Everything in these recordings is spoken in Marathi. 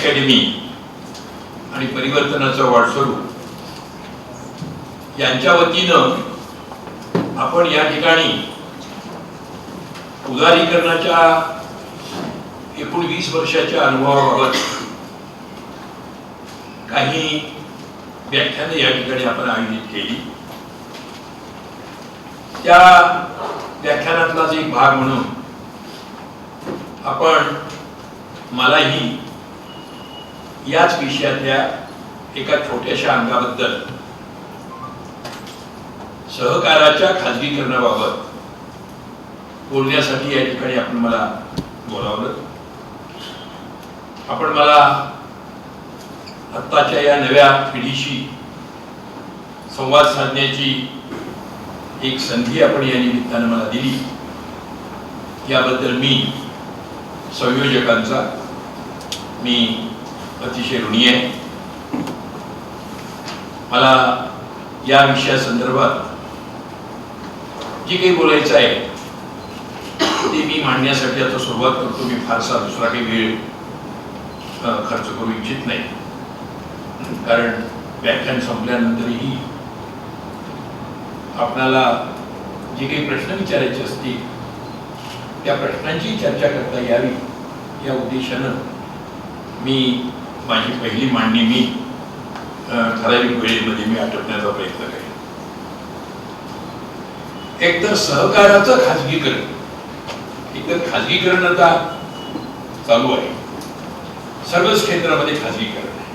अकॅडमी आणि परिवर्तनाचं वाटस्वरूप यांच्या वतीनं आपण या ठिकाणी उदारीकरणाच्या एकूण 20 वर्षाच्या अनुभवाबाबत काही व्याख्याने या ठिकाणी आपण आयोजित केली. त्या व्याख्यानातलाच एक भाग म्हणून आपण मलाही याच विषयातल्या एका छोट्याशा अंगाबद्दल सहकाराच्या खाजगीकरणाबाबत बोलण्यासाठी या ठिकाणी आपण मला बोलावलं. आपण मला आत्ताच्या या नव्या पिढीशी संवाद साधण्याची एक संधी आपण या निमित्तानं मला दिली. याबद्दल मी संयोजकांचा मी अतिशय ऋणी आहे. मला या विषयासंदर्भात जे काही बोलायचं आहे ते मी मांडण्यासाठी आता सुरुवात करतो. मी फारसा दुसरा काही वेळ खर्च करू इच्छित नाही, कारण व्याख्यान संपल्यानंतरही आपणाला जे काही प्रश्न विचारायचे असतील त्या प्रश्नांची चर्चा करता यावी या उद्देशानं मी माझी पहिली मांडणी मी ठराविक वेळेमध्ये मी आटपण्याचा प्रयत्न करेन. एकतर सहकाराचं खाजगीकरण, एकतर खाजगीकरण आता चालू आहे. सर्वच क्षेत्रामध्ये खाजगीकरण आहे.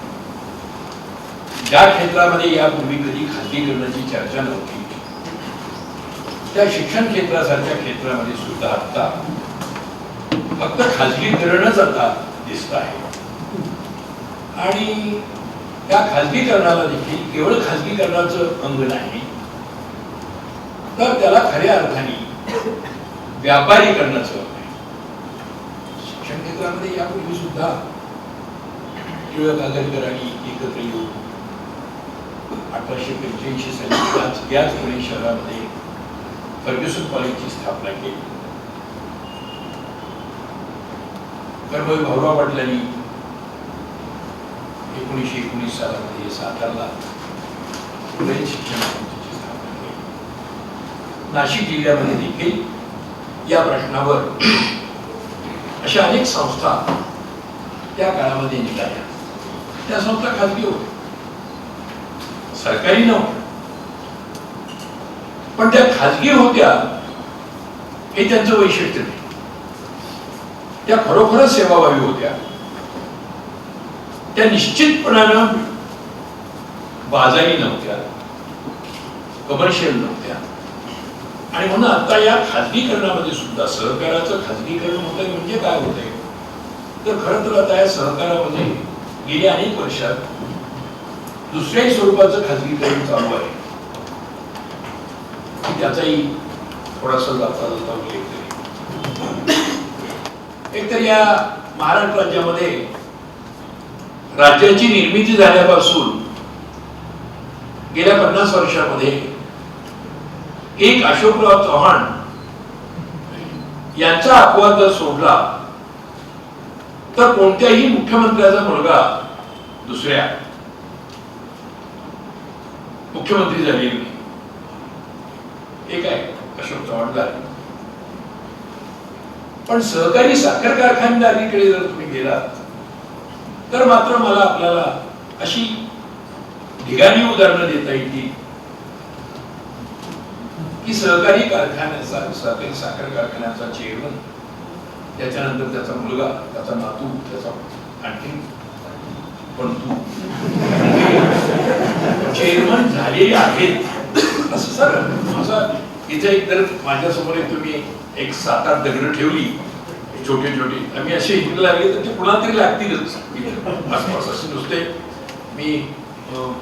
ज्या क्षेत्रामध्ये यापूर्वी कधी खाजगीकरणाची चर्चा नव्हती त्या शिक्षण क्षेत्रासारख्या क्षेत्रामध्ये सुद्धा आता फक्त खाजगीकरणच आता दिसत आहे. आणि त्या खाजगीकरणाला देखील केवळ खाजगीकरणाचं अंग नाही, तर त्याला खऱ्या अर्थाने व्यापारीकरणाचं अंग आहे. शिक्षण क्षेत्रामध्ये यापूर्वी सुद्धा टिळक आगरकरांनी एकत्र येऊन 1885 साली याच पुणे शहरामध्ये फर्ग्युसन कॉलेजची स्थापना केली. कर्मवीर भाऊराव पाटलांनी 1919 सालामध्ये सातारला पुणे शिक्षण संस्थेची स्थापना केली. नाशिक जिल्ह्यामध्ये देखील या प्रश्नावर अशा अनेक संस्था त्या काळामध्ये निघाल्या. त्या संस्था खाजगी होत्या, सरकारी नव्हत्या, पण त्या खाजगी होत्या हे त्यांचं वैशिष्ट्य नाही. त्या खरोखरच सेवाभावी होत्या. त्या निश्चितपणानं बाजारी नव्हत्या, कमर्शियल नव्हत्या. आणि म्हणून आता या खाजगीकरणामध्ये सुद्धा सहकाराचं खाजगीकरण होत आहे. म्हणजे काय होत आहे तर खरं तर आता या सहकारामध्ये गेल्या अनेक वर्षात दुसऱ्याही स्वरूपाचं खाजगीकरण चालू आहे. त्याचाही थोडासा जाता जाता उल्लेख करेल. एकतर या महाराष्ट्र राज्यामध्ये राज्याची निर्मिती झाल्यापासून गेल्या 50 वर्षामध्ये एक अशोकराव चव्हाण यांचा अपवाद जर सोडला तर कोणत्याही मुख्यमंत्र्याचा मुलगा दुसऱ्या मुख्यमंत्री झालेली नाही. एक आहे अशोक चव्हाण झाले. पण सहकारी साखर कारखानदारीकडे जर तुम्ही गेलात तर मात्र मला आपल्याला अशी ढिगाणी उदाहरणं देता येतील की सहकारी कारखान्याचा सहकारी साखर कारखान्याचा चेअरमन, त्याच्यानंतर त्याचा मुलगा, त्याचा नातू, त्याचा आणखी पण तू चेअरमन झालेले आहेत असं. सर माझा इथे एकतर माझ्यासमोर तुम्ही एक 7-8 दगड ठेवली छोटे छोटे, आम्ही असे इकडे लागले तर ते कुणाला तरी लागतीलच आसपास. असे नुसते मी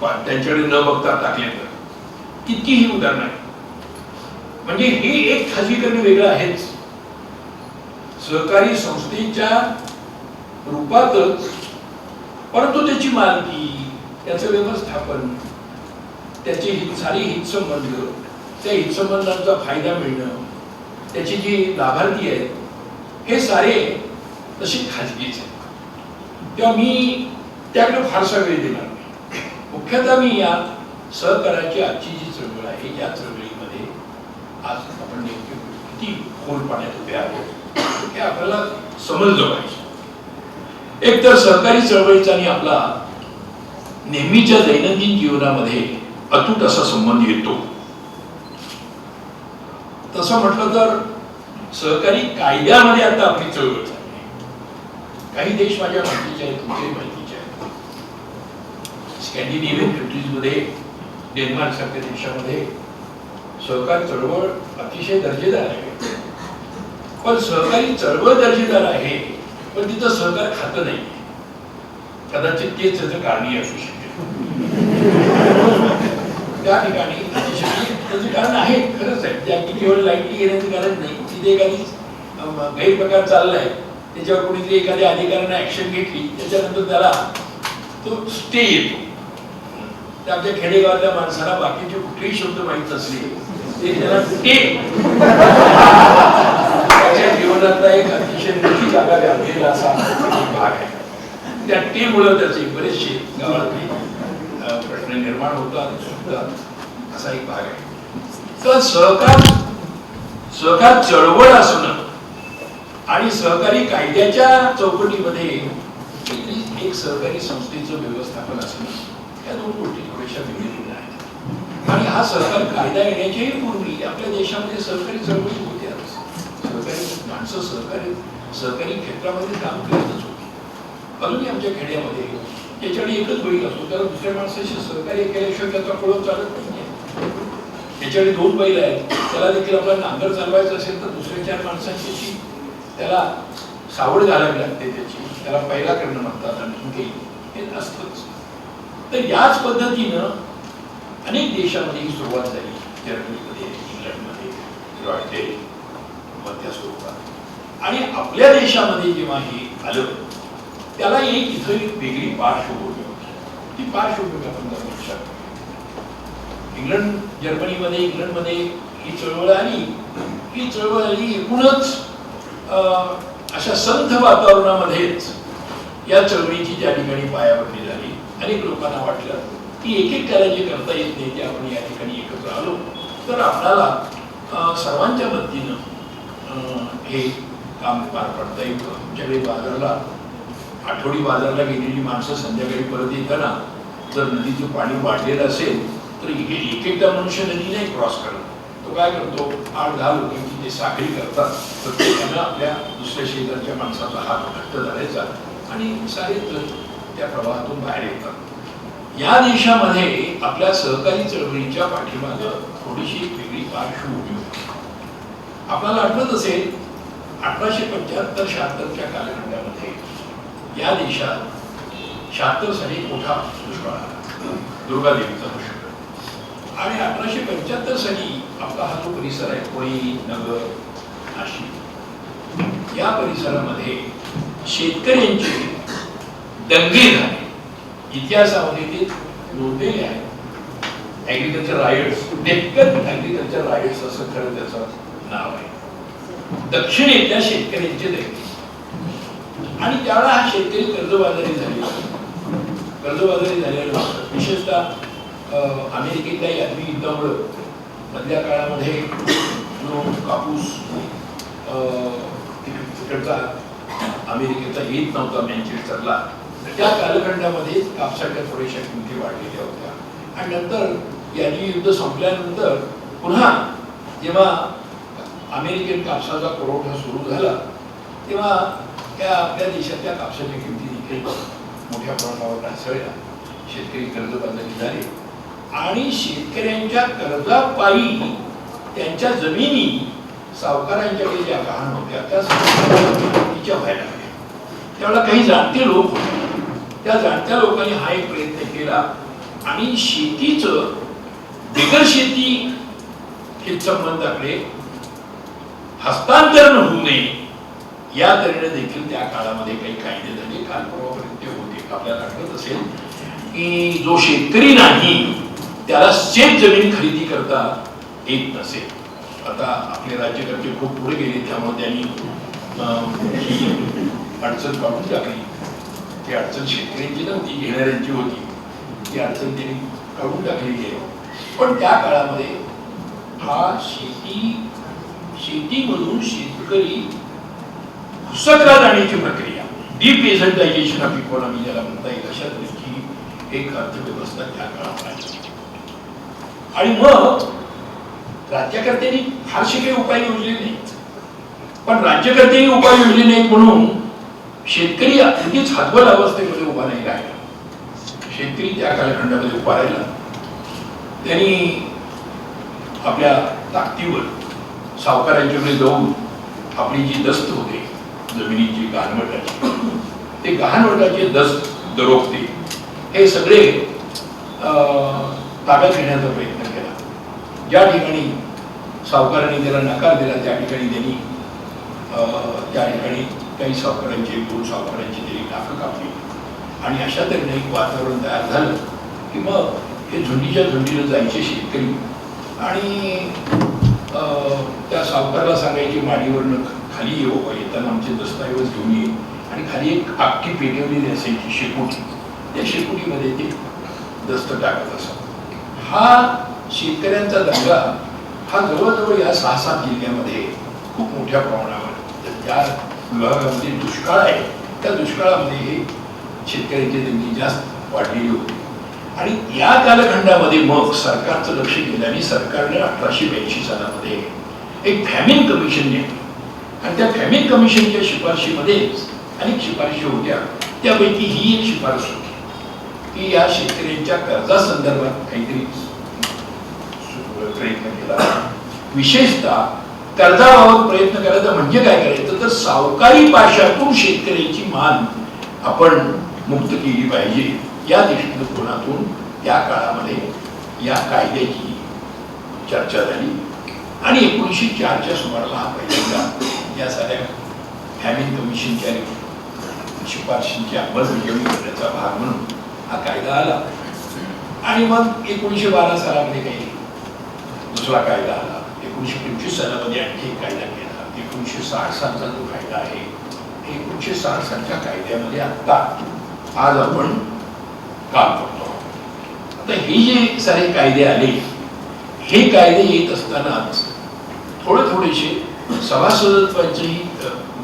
त्यांच्याकडे न बघता टाकले तर किती ही उदाहरण आहे. म्हणजे हे एक खाजगीकरण वेगळं आहेच. सहकारी संस्थेच्या रूपातच, परंतु त्याची मालकी, त्याचं व्यवस्थापन, त्याचे सारे हितसंबंध, त्या हितसंबंधांचा फायदा मिळणं, त्याची जी लाभार्थी आहेत हे सारे तसे खाजगीच आहेत. तेव्हा मी त्याकडे फारसा वेळ देणार नाही. मुख्यतः मी या सहकाराची आजची जी चळवळ आहे या चळवळीमध्ये आज आपण नेमके किती खोल पाण्यात उभे आहोत हे आपल्याला समजलं पाहिजे. एक तर सहकारी चळवळीचा आणि आपला नेहमीच्या दैनंदिन जीवनामध्ये अतूट असा संबंध येतो. तसं म्हटलं तर सहकारी कायद्यामध्ये आता आपली चळवळ झाली. काही देश माझ्या माहितीचे आहेत, तुमच्याही माहितीचे आहेत. स्कॅन्डिनेव्हियन कंट्रीजमध्ये, डेन्मार्क सारख्या देशामध्ये सहकारी चळवळ अतिशय दर्जेदार आहे. पण सहकारी चळवळ दर्जेदार आहे, पण तिथं सहकार खातं नाही. कदाचित तेच त्याचं कारणीय असू शकते. त्या ठिकाणी त्याचे कारण आहे, खरंच आहे. त्या केवळ लाईटली घेण्याचं कारण नाही. तिथे एखादी गैरप्रकार चाललाय, त्याच्यावर कोणीतरी एखाद्या अधिकाऱ्याने ऍक्शन घेतली, त्याच्यानंतर त्याला तो स्टे येतो. आमच्या खेडेगावातल्या माणसाला बाकीचे कुठलेही शब्द माहीत नसले ते त्याला टे त्याच्या जीवनातला एक अतिशय मोठी जागा व्यापलेला असा भाग आहे. त्या टे मुळे त्याचे बरेचसे गावातले प्रश्न निर्माण होतात असा एक भाग आहे. तर सहकार चळवळ असणं आणि सहकारी कायद्याच्या चौकटीमध्ये एक सहकारी संस्थेचं व्यवस्थापन असणं या दोन गोष्टी थोड्याशा वेगळ्या आहेत. आणि हा सहकारी कायदा येण्याच्याही पूर्वी आपल्या देशामध्ये सहकारी चळवळी होत्या. सहकारी माणसं सहकारी क्षेत्रामध्ये काम करतच होती. अजूनही आमच्या खेड्यामध्ये त्याच्याकडे एकच बैल असतो, त्याला दुसऱ्या माणसाशी सहकार्य केल्याशिवाय त्याचा पळव चालत नाही. त्याच्याकडे 2 बैल आहेत, त्याला देखील आपला नांगर चालवायचा असेल तर दुसऱ्या 4 माणसांशी त्याला सावड घालावी लागते. त्याला पहिला करणं म्हणतात. आणि हे असतंच. तर याच पद्धतीनं अनेक देशामध्ये ही सुरुवात झाली. जर्मनीमध्ये, इंग्लंडमध्ये, रॉयटेल मध्य स्वरूपात. आणि आपल्या देशामध्ये जेव्हा हे आलं त्याला इथं एक वेगळी पार्श्वभूमी होती. ती पार्श्वभूमी आपण लक्षात. इंग्लंडमध्ये ही चळवळ आली. ही चळवळ आली एकूणच अशा संथ वातावरणामध्येच या चळवळीची त्या ठिकाणी पायाभरणी झाली. अनेक लोकांना वाटलं की एक त्याला जे करता येत नाही ते आपण या ठिकाणी एकत्र आलो तर आपल्याला सर्वांच्या मदतीनं हे काम पार पडता येतं. आमच्याकडे बाजारला आठवडी बाजारला गेलेली माणसं संध्याकाळी परत येताना जर नदीचं पाणी वाढलेलं असेल तर एकदा मनुष्य नदी नाही क्रॉस करत. तो काय करतो, 8-10 लोकांची ते साखळी करतात. प्रत्येकानं आपल्या दुसऱ्या शेजारच्या माणसाचा हात घट्ट धरायचा आणि सारे त्या प्रवाहातून बाहेर येतात. या देशामध्ये आपल्या सहकारी चळवळीच्या पाठीमागं थोडीशी वेगळी पार्श्वभूमी होती. आपल्याला आठवत असेल 1875-76च्या कालखंडामध्ये या देशात 76 साली मोठा दुष्काळ आला, दुर्गादेवीचा दुष्काळ. आणि 1875 साली आपला हा जो परिसर आहे, पुणे, नगर, नाशिक, या परिसरामध्ये शेतकऱ्यांचे दंगे झाले. इतिहासामध्ये ते नोंदलेले आहे. Agriculture riots, Deccan agriculture riots असं खरं त्याचं नाव आहे. दक्षिणेतल्या शेतकऱ्यांचे दंगे. आणि त्यावेळेला हा शेतकरी कर्जबाजारी झालेला विशेषतः अमेरिकेतल्या यादवी युद्धामुळे मधल्या काळामध्ये जो कापूस तिकडचा अमेरिकेचा येत नव्हता मॅन्चेस्टरला, त्या कालखंडामध्ये कापसाच्या थोड्याशा किमती वाढलेल्या होत्या. आणि नंतर यादवी युद्ध संपल्यानंतर पुन्हा जेव्हा अमेरिकन कापसाचा पुरवठा सुरू झाला तेव्हा त्या आपल्या देशातल्या कापसाच्या किमती देखील मोठ्या प्रमाणावर ढासळल्या. शेतकरी कर्जबाजारी झाले आणि शेतकऱ्यांच्या कर्जापायी त्यांच्या जमिनी सावकारांच्याकडे ज्या गहाण होत्या त्या तिच्या व्हायला लागल्या. त्यावेळेला काही जाणते लोक होते. त्या जाणत्या लोकांनी हा एक प्रयत्न केला आणि शेतीचं बिगर शेती हितसंबंधाकडे हस्तांतरण होऊ नये या तऱ्हेने देखील त्या काळामध्ये काही कायदे झाले. कालपूर्वापर्यंत होते. आपल्याला आठवत असेल की जो शेतकरी नाही त्याला शेत जमीन खरेदी करता येत नसेल. आता आपले राज्यकर्ते खूप पुढे गेले त्यामुळे त्यांनी अडचण काढून टाकली. ती अडचण शेतकऱ्यांची नव्हती, घेणाऱ्यांची होती. ती अडचण त्यांनी काढून टाकलेली आहे. पण त्या काळामध्ये हा शेतीमधून शेतकरी घुसखला जाण्याची प्रक्रिया, डिपेझंटायझेशन ऑफ इकॉनॉमी ज्याला म्हणता येईल, अशा तऱ्हेची एक अर्थव्यवस्था त्या काळात आहे. आणि मग राज्यकर्त्यांनी फारसे काही उपाय योजले नाहीत, पण राज्यकर्त्यांनी उपाय योजले नाहीत म्हणून शेतकरी अगदीच हातबल अवस्थेमध्ये उभा नाही राहिला. शेतकरी त्या कालखंडामध्ये उभा राहिला. त्यांनी आपल्या ताकदीवर सावकारांच्याकडे जाऊन आपली जी दस्त होते जमिनीची गहाणवटाची, ते गहाणवटाचे दस्त दरोखते हे सगळे ताब्यात घेण्याचा प्रयत्न केला. ज्या ठिकाणी सावकारांनी त्याला नकार दिला त्या ठिकाणी त्यांनी त्या ठिकाणी काही सावकारांची, 2 सावकारांची त्यांनी नाकं कापली. आणि अशा तऱ्हेने एक वातावरण तयार झालं की मग हे झुंडीच्या झुंडीला जायचे शेतकरी आणि त्या सावकाराला सांगायची माडीवरनं खाली येताना आमचे दस्तऐवज घेऊन ये. आणि खाली एक आखी पेटवलेली असायची शेकोटी, त्या शेकोटीमध्ये ते दस्त टाकत असत. हा शेतकऱ्यांचा दंगा हा जवळजवळ या 6-7 जिल्ह्यामध्ये खूप मोठ्या प्रमाणावर, ज्या विभागामध्ये दुष्काळ आहे त्या दुष्काळामध्ये हे शेतकऱ्यांची दंगी जास्त वाढलेली होती. आणि या कालखंडामध्ये मग सरकारचं लक्ष गेल्याने सरकारने 1882 सालामध्ये एक फॅमिन कमिशन नेमलं. आणि त्या फॅमिन कमिशनच्या शिफारशीमध्ये अनेक शिफारशी होत्या. त्यापैकी ही एक शिफारस होती की या शेतकऱ्यांच्या कर्जासंदर्भात काहीतरी प्रयत्न केला. विशेषतः कर्जाबाबत प्रयत्न करायचा म्हणजे काय करायचं तर सावकारी पाशातून शेतकऱ्याची मान आपण मुक्त केली पाहिजे या दृष्टिकोनातून त्या काळामध्ये या कायद्याची चर्चा झाली. आणि 1904च्या सुमाराला हा पहिल्यांदा या साऱ्या फॅमिन कमिशनच्या शिफारशींची अंमलबजावणी करण्याचा भाग म्हणून हा कायदा आला. आणि मग 1912 सालामध्ये काही दुसरा कायदा आला. 1925 सालामध्ये आणखी एक कायदा केला. 1960 सालचा जो कायदा आहे 1960 सालच्या कायद्यामध्ये आता आज आपण काम करतो. आता हे जे सारे कायदे आले, हे कायदे येत असतानाच थोडेसे सभासदत्वाचेही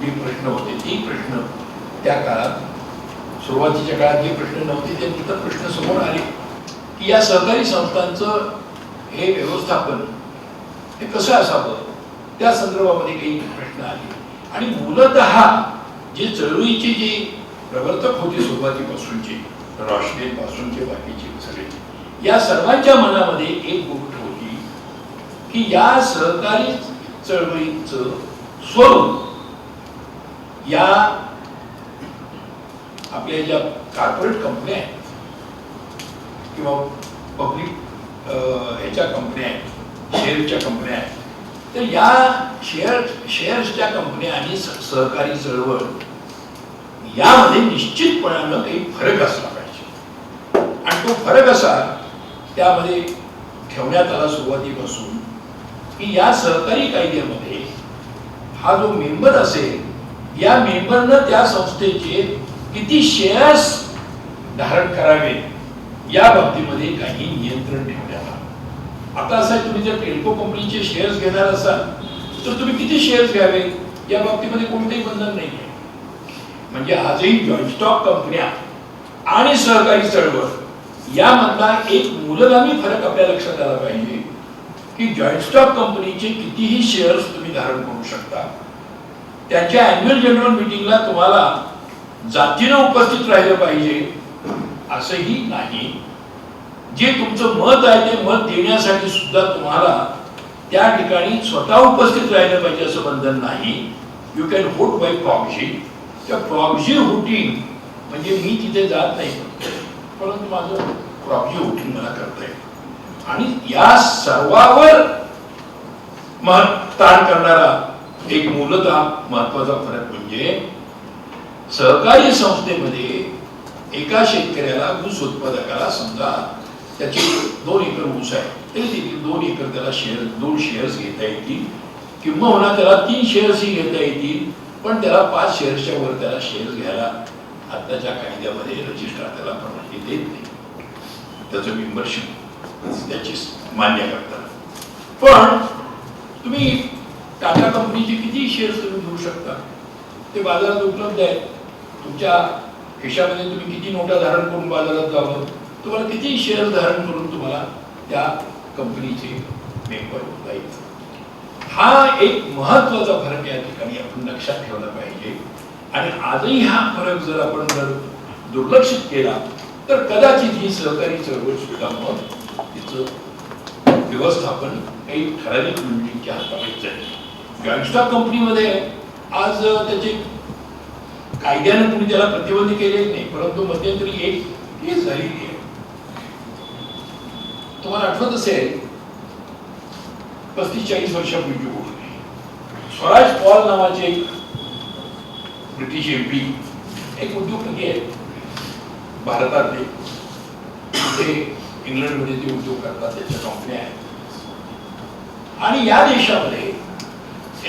जे प्रश्न होते ते प्रश्न त्या काळात सुरुवातीच्या काळात जे प्रश्न नव्हते ते इतर प्रश्न समोर आले की या सहकारी संस्थांचं हे व्यवस्थापन हे कसं असावं त्या संदर्भामध्ये काही प्रश्न आले. आणि मूलतः जे चळवळीचे जे प्रवर्तक होते सुरुवातीपासूनचे, रॉशनेल पासूनचे बाकीचे सगळे, या सर्वांच्या मनामध्ये एक गोष्ट होती की या सहकारी चळवळीचं स्वरूप या आपल्या ज्या कॉर्पोरेट कंपन्या आहेत किंवा पब्लिक ह्याच्या कंपन्या आहेत, शेअरच्या कंपन्या आहेत, तर या शेअर्सच्या कंपन्या आणि सहकारी चळवळ यामध्ये निश्चितपणानं काही फरक असला पाहिजे. आणि तो फरक असा त्यामध्ये ठेवण्यात आला सुरुवातीपासून की या सहकारी कायद्यामध्ये हा जो मेंबर असेल या मेंबरनं त्या संस्थेचे किती शेअर्स धारण करावे या बाबतीमध्ये काही नियंत्रण ठेवण्यात आलं. आता असं आहे, तुम्ही जर टेल्को कंपनीचे शेअर्स घेणार असाल तर तुम्ही किती शेअर्स घ्यावे या बाबतीमध्ये कोणतेही बंधन नाही आहे. म्हणजे आजही जॉईंट स्टॉक कंपन्या आणि सहकारी चळवळ यामधला एक मूलगामी फरक आपल्या लक्षात आला पाहिजे की जॉईंट स्टॉक कंपनीचे कितीही शेअर्स तुम्ही धारण करू शकता. त्यांच्या अॅन्युअल जनरल मीटिंगला तुम्हाला जातीनं उपस्थित राहिलं पाहिजे असंही नाही. जे तुमचं मत आहे ते मत देण्यासाठी सुद्धा तुम्हाला त्या ठिकाणी स्वतः उपस्थित राहिलं पाहिजे असं बंधन नाही. You can vote bye proxy. त्या प्रॉक्सी व्होटिंग म्हणजे मी तिथे जात नाही परंतु माझं प्रॉक्सी व्होटिंग मला करता येईल. आणि या सर्वावर ताण करणारा एक मूलतः महत्वाचा फरक म्हणजे सहकारी संस्थेमध्ये एका शेतकऱ्याला ऊस उत्पादकाला समजा त्याचे 2 एकर ऊस आहे तरी 2 एकर त्याला दोन शेअर्स घेता येतील किंवा त्याला 3 शेअर्स ही घेता येतील पण त्याला 5 शेअर्सच्या वर त्याला शेअर्स घ्यायला आत्ताच्या कायद्यामध्ये रजिस्ट्रार त्याला परवानगी देत नाही, त्याचं मेंबरशिप त्याची मान्य करतात. पण तुम्ही टाटा कंपनीचे किती शेअर्स तुम्ही घेऊ शकता, ते बाजारात उपलब्ध आहेत. तुमच्या खिशामध्ये तुम्ही किती नोटा धारण करून बाजारात जावं, तुम्हाला किती शेअर धारण करून तुम्हाला त्या कंपनीचे मेंबर होता येईल. हा एक महत्वाचा फरक या ठिकाणी आपण लक्षात ठेवला पाहिजे. आणि आजही हा फरक जर आपण दुर्लक्षित केला तर कदाचित ही सहकारी चळवळ सुद्धा मग तिचं व्यवस्थापन काही ठराविक मंडळींच्या हातामध्ये जाईल. जॉईंट स्टॉक कंपनीमध्ये आज त्याचे कायद्याने तुम्ही त्याला प्रतिबंध केलेले नाही, परंतु मध्यंतरी एक केस झालेली आहे. तुम्हाला आठवत असेल 35-40 वर्षापूर्वी स्वराज पॉल नावाचे एक ब्रिटिश एमपी, एक उद्योगपती आहेत भारतातले, ते इंग्लंडमध्ये ते उद्योग करतात, त्याच्या कंपन्या आहेत. आणि या देशामध्ये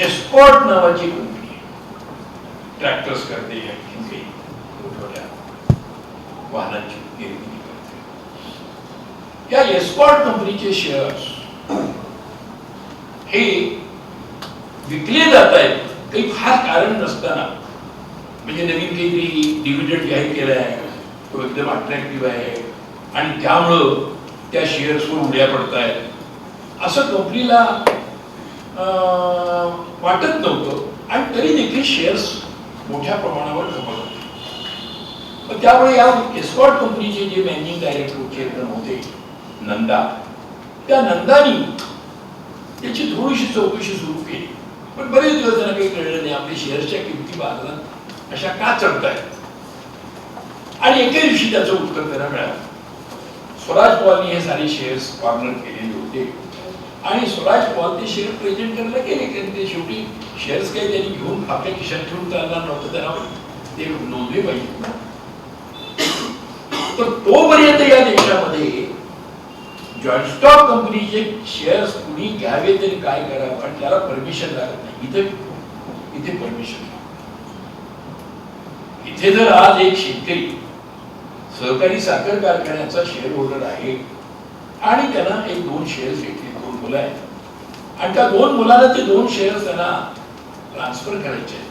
एस्कॉर्ट नावाची कंपनी ट्रॅक्टर्स करते, मोठमोठ्या वाहनांची निर्मिती करते. या एस्कॉर्ट कंपनीचे शेअर्स हे विकले जात आहेत काही फार कारण नसताना. म्हणजे नवीन काहीतरी डिव्हिडंड जाहीर केला आहे, तो एकदम अट्रॅक्टिव्ह आहे आणि त्यामुळं त्या शेअर्सवर उड्या पडत आहेत असं कंपनीला वाटत नव्हतं. आणि तरी देखील शेअर्स मोठ्या प्रमाणावर खपत होते. पण त्यामुळे या एस्कॉर्ट कंपनीचे जे मॅनेजिंग डायरेक्टर चेअरमन होते नंदा, त्या नंदानी त्याची थोडीशी चौकशी सुरू केली. पण बरेच दिवस त्यांना काही कळलं नाही आपल्या शेअर्सच्या किमती बाजारात अशा का चढतायत. आणि एके दिवशी त्याचं उत्तर त्यांना मिळालं. स्वराज पॉलनी हे सारे शेअर्स कॉर्नर केलेले होते आणि स्वराज पॉल ते शेअर प्रेझेंट करायला गेले, कारण ते शेवटी शेअर्स काही त्यांनी घेऊन आपल्या खिशात ठेवून चालणार नव्हतं, त्यांना ते नोंदले पाहिजे. तर तोपर्यंत या देशामध्ये जॉईंट स्टॉक कंपनीचे शेअर्स कुणी घ्यावे तरी काय करावं आणि त्याला परमिशन लागत नाही. इथे परमिशन. इथे जर आज एक शेतकरी सहकारी साखर कारखान्याचा शेअर होल्डर आहे आणि त्यांना एक 2 शेअर्स घेतले, 2 मुलं आहेत आणि त्या 2 मुलांना ते 2 शेअर्स त्यांना ट्रान्सफर करायचे आहेत,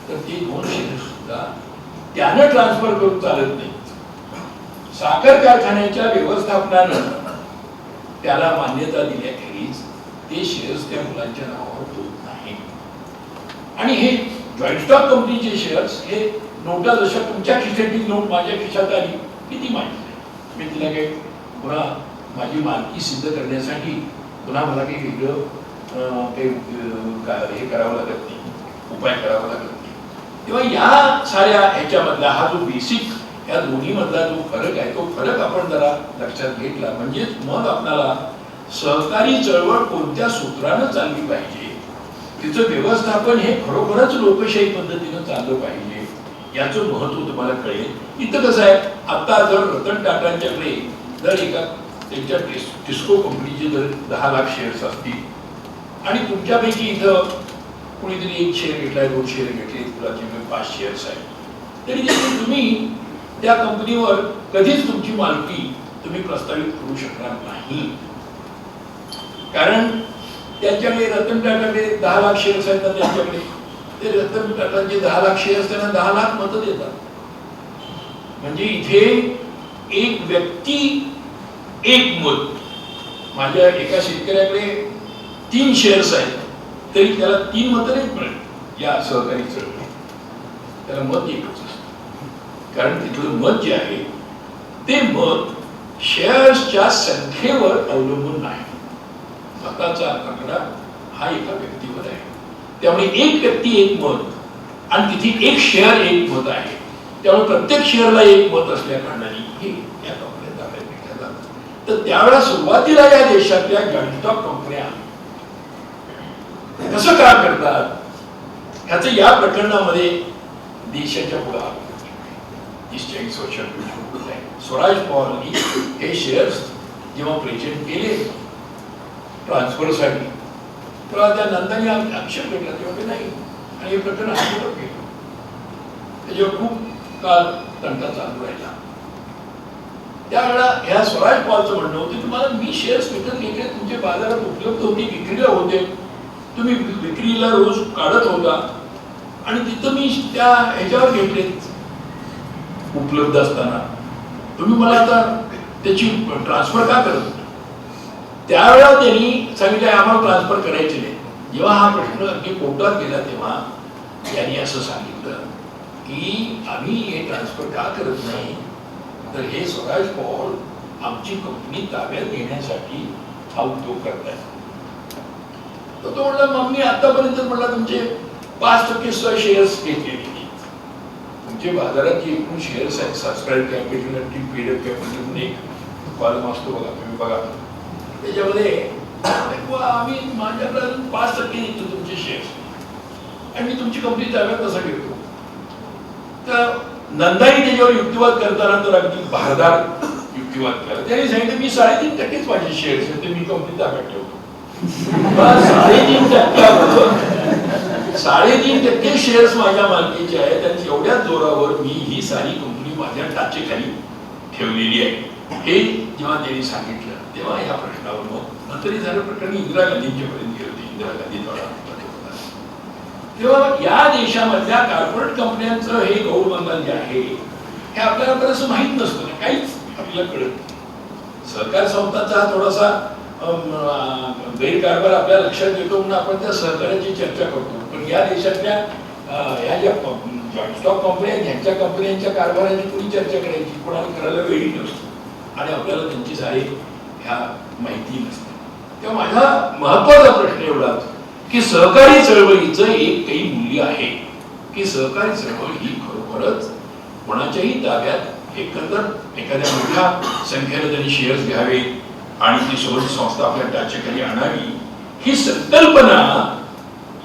तर ते 2 शेअर्स सुद्धा त्यानं ट्रान्सफर करून चालत नाही. साखर कारखान्याच्या व्यवस्थापनानं त्याला मान्यता दिल्याखेरीज ते शेअर्स त्या मुलांच्या नावावर होत नाही. आणि हे जॉईंट स्टॉक कंपनीचे शेअर्स हे नोटा जशा तुमच्या खिशातील नोट माझ्या खिशात आली किती माहिती मी तिला काही पुन्हा माझी मालकी सिद्ध करण्यासाठी पुन्हा मला काही वेगळं काही हे करावं लागत नाही, उपाय करावा लागत नाही. तेव्हा या साऱ्या ह्याच्यामधला हा जो बेसिक या दोन्ही मधला जो फरक आहे तो फरक आपण जरा लक्षात घेतला म्हणजेच मग आपल्याला सहकारी चळवळ कोणत्या सूत्रानं चालली पाहिजे, तिचं व्यवस्थापन हे खरोखरच लोकशाही पद्धतीनं चाललं पाहिजे याचं महत्व तुम्हाला कळेल. इथं कसं आहे, आता जर रतन टाटांच्याकडे जर एका त्यांच्या टिस्को कंपनीचे जर 10 लाख शेअर्स असतील आणि तुमच्यापैकी इथं कुणीतरी 1 शेअर घेतलाय, 2 शेअर घेतले, तुला 5 शेअर्स आहेत, तरी देखील तुम्ही त्या कंपनीवर कधीच तुमची मालकी तुम्ही प्रस्तावित करू शकणार नाही. कारण त्यांच्याकडे रतन टाटाकडे 10 लाख शेअर्स आहेत ना, त्यांच्याकडे ते रतन टाटांचे 10 लाख शेअर्स त्यांना 10 लाख मतं देतात. म्हणजे इथे एक व्यक्ती एक मत. माझ्या एका शेतकऱ्याकडे 3 शेअर्स आहेत तरी त्याला 3 मतं नाही मिळत या सहकारी चळवळीत, त्याला मत एकच असतं. कारण तिथलं मत जे आहे ते मत शेअर्सच्या संख्येवर अवलंबून नाही, मताचा आकडा हा एका व्यक्तीवर आहे. त्यामुळे एक व्यक्ती एक मत आणि तिथे एक शेअर एक मत आहे. त्यामुळे प्रत्येक शेअरला एक मत असल्या कारणाने हे या कंपन्या ताब्यात घेतल्या जातात. तर त्यावेळेला सुरुवातीला या देशातल्या जॉईंट स्टॉक कंपन्या कसं का करतात ह्याचं या प्रकरणामध्ये देशाच्या पुढे 30-40 वर्षांपूर्वी स्वराज पॉलनी हे शेअर्स जेव्हा प्रेझेंट केले ट्रान्सफरसाठी तेव्हा त्या नंदाने आक्षेप घेतला, तेव्हा ते नाही आणि हे प्रकरण हातावर गेलं. त्याच्यावर खूप काळ तंटा चालू राहिला. त्यावेळेला ह्या स्वराज पॉलचं म्हणणं होतं तुम्हाला मी शेअर्स विकत घेतले, तुमचे बाजारात उपलब्ध होते, विक्रीला होते, तुम्ही विक्रीला रोज काढत होता आणि तिथं मी त्या ह्याच्यावर घेतले उपलब्ध असताना तुम्ही मला आता त्याची ट्रान्सफर का करत. त्यावेळेला त्यांनी सांगितलं आम्हाला ट्रान्सफर करायचे नाही. जेव्हा हा प्रश्न अगदी कोर्टात गेला तेव्हा त्यांनी असं सांगितलं की आम्ही हे ट्रान्सफर का करत नाही, तर हे स्वराज पॉल आमची कंपनी ताब्यात घेण्यासाठी हा उद्योग करताय. तर तो म्हणला मग मी आतापर्यंत म्हणला तुमचे 5% शेअर्स घेतलेले, तुमचे बाजारात जे एकूण शेअर्स आहेत सबस्क्राईब कॅपिटल पेड कॅपिटल म्हणून एक कॉलम असतो बघा, तुम्ही बघा त्याच्यामध्ये आम्ही माझ्याकडे 5% घेतो तुमचे शेअर्स आणि मी तुमची कंपनी ताब्यात कसा घेतो. तर नंदानी त्याच्यावर युक्तिवाद करताना तर अगदी भारदार युक्तिवाद केला. त्यांनी सांगितलं मी 3.5% माझे शेअर्स आहेत ते मी कंपनी ताब्यात ठेवतो. 3.5% शेअर्स माझ्या मालकीचे आहेत आणि एवढ्याच जोरावर मी ही सारी कंपनी माझ्या टाचेखाली ठेवलेली आहे. हे जेव्हा त्यांनी सांगितलं तेव्हा या प्रश्नावर मग नंतर हे झालं प्रकरण इंदिरा गांधींच्या पर्यंत गेले होते. इंदिरा गांधी तेव्हा या देशामधल्या कॉर्पोरेट कंपन्यांचं हे गौरबंधन जे आहे हे आपल्याला बरंच माहीत नसतं, काहीच आपल्याला कळत. सहकार संस्थांचा थोडासा गैरकारभार आपल्या लक्षात येतो म्हणून आपण त्या सहकार्याची चर्चा करतो, पण या देशातल्या ह्या ज्या जॉईंट स्टॉक कंपन्या ह्यांच्या कंपन्यांच्या कारभाराची कोणी चर्चा करायची, कोणाला करायला वेळही नसतो आणि आपल्याला त्यांची सारी ह्या माहिती नसते. तेव्हा माझा महत्वाचा प्रश्न एवढाच की सहकारी चळवळीचं एक काही मूल्य आहे की सहकारी चळवळ ही खरोखरच कोणाच्याही ताब्यात एकंदर एखाद्या मोठ्या संख्येने त्यांनी शेअर्स घ्यावे आणि ती सोबत संस्था आपल्या टाचेखाली आणावी ही संकल्पना